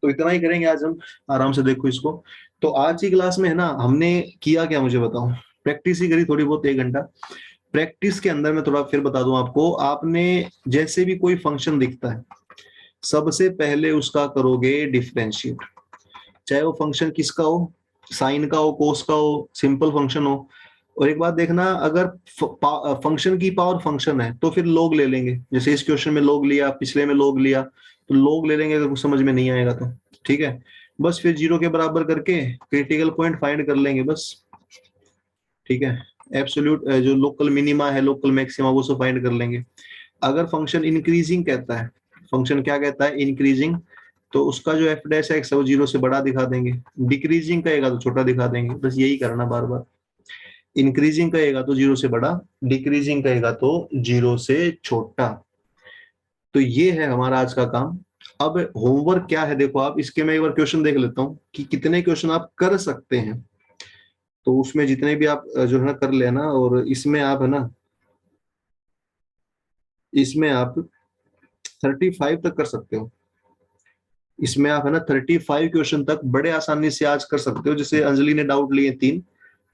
तो इतना ही करेंगे आज हम, आराम से देखो इसको। तो आज की क्लास में है ना, हमने किया क्या मुझे बताओ, प्रैक्टिस ही करी थोड़ी बहुत, 1 घंटा प्रैक्टिस के अंदर मैं थोड़ा फिर बता दूं आपको। आपने जैसे भी कोई फंक्शन दिखता है, सबसे पहले उसका करोगे डिफरेंशिएट, चाहे वो फंक्शन किसका हो, साइन का हो, कोस का हो, सिंपल फंक्शन हो। और एक बात देखना, अगर फंक्शन की पावर फंक्शन है तो फिर लोग ले लेंगे, जैसे इस क्वेश्चन में लोग लिया, पिछले में लोग लिया, तो लोग ले लेंगे अगर कुछ समझ में नहीं आएगा तो, ठीक है। बस फिर 0 के बराबर करके क्रिटिकल पॉइंट फाइंड कर लेंगे बस, ठीक है। एब्सोल्यूट जो लोकल मिनिमा है, लोकल मैक्सिमा, वो सब फाइंड कर लेंगे। अगर फंक्शन इंक्रीजिंग कहता है, फंक्शन क्या कहता है, इंक्रीजिंग, तो उसका जो f डैश एक्स है वो 0 से बड़ा दिखा देंगे, डिक्रीजिंग कहेगा तो छोटा दिखा देंगे, बस यही करना बार बार। इंक्रीजिंग कहेगा तो 0 से बड़ा, डिक्रीजिंग कहेगा तो 0 से छोटा। तो ये है हमारा आज का काम। अब होमवर्क क्या है देखो आप, इसके मैं एक बार क्वेश्चन देख लेता हूँ कि कितने क्वेश्चन आप कर सकते हैं। तो उसमें जितने भी आप जो है ना कर लेना, और इसमें आप है ना, इसमें आप 35 तक कर सकते हो। इसमें आप है ना 35 क्वेश्चन तक बड़े आसानी से आज कर सकते हो। जैसे अंजलि ने डाउट लिए 3,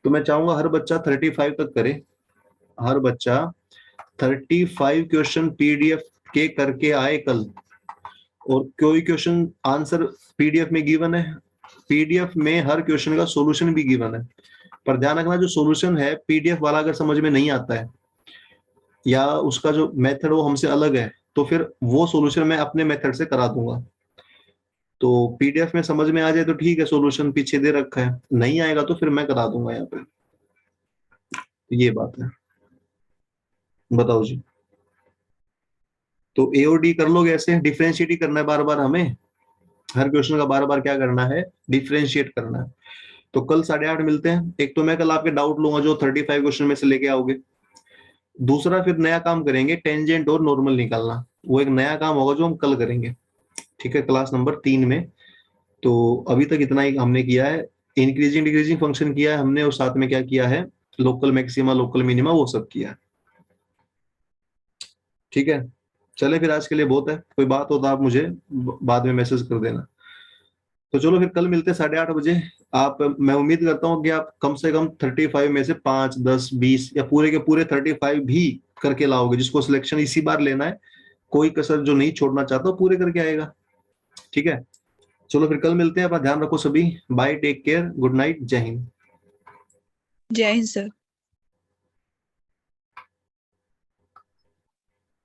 तो मैं चाहूंगा हर बच्चा 35 तक करे, हर बच्चा 35 क्वेश्चन पीडीएफ के करके आए कल। और कोई क्वेश्चन आंसर पीडीएफ में गिवन है, पीडीएफ में हर क्वेश्चन का सॉल्यूशन भी गिवन है। पर ध्यान रखना, जो सॉल्यूशन है पीडीएफ वाला अगर समझ में नहीं आता है, या उसका जो मेथड वो हमसे अलग है, तो फिर वो सॉल्यूशन मैं अपने मेथड से करा दूंगा। तो पीडीएफ में समझ में आ जाए तो ठीक है, सॉल्यूशन पीछे दे रखा है, नहीं आएगा तो फिर मैं करा दूंगा यहाँ पे। तो ये बात है, बताओ जी। तो एओडी कर लोगे ऐसे, डिफरेंशिएट ही करना है बार बार हमें, हर क्वेश्चन का बार बार क्या करना है, डिफरेंशिएट करना है। तो कल 8:30 मिलते हैं। एक तो मैं कल आपके डाउट लूंगा जो 35 क्वेश्चन में से लेके आओगे। दूसरा फिर नया काम करेंगे, टेंजेंट और नॉर्मल निकालना, वो एक नया काम होगा जो हम कल करेंगे, ठीक है, क्लास नंबर 3 में। तो अभी तक इतना ही हमने किया है, इंक्रीजिंग डिक्रीजिंग फंक्शन किया है हमने, और साथ में क्या किया है, लोकल मैक्सिमा लोकल मिनिमा वो सब किया है, ठीक है। चले फिर आज के लिए बहुत है, कोई बात हो तो आप मुझे बाद में मैसेज कर देना। तो चलो फिर कल मिलते हैं 8:30 बजे। आप, मैं उम्मीद करता हूँ कि आप कम से कम 35 में से 5, 10, 20 या पूरे के पूरे 35 भी करके लाओगे। जिसको सिलेक्शन इसी बार लेना है, कोई कसर जो नहीं छोड़ना चाहता पूरे करके आएगा, ठीक है। चलो फिर कल मिलते हैं, अपना ध्यान रखो सभी, bye, take care, good night, Jai Hind. जय हिंद सर।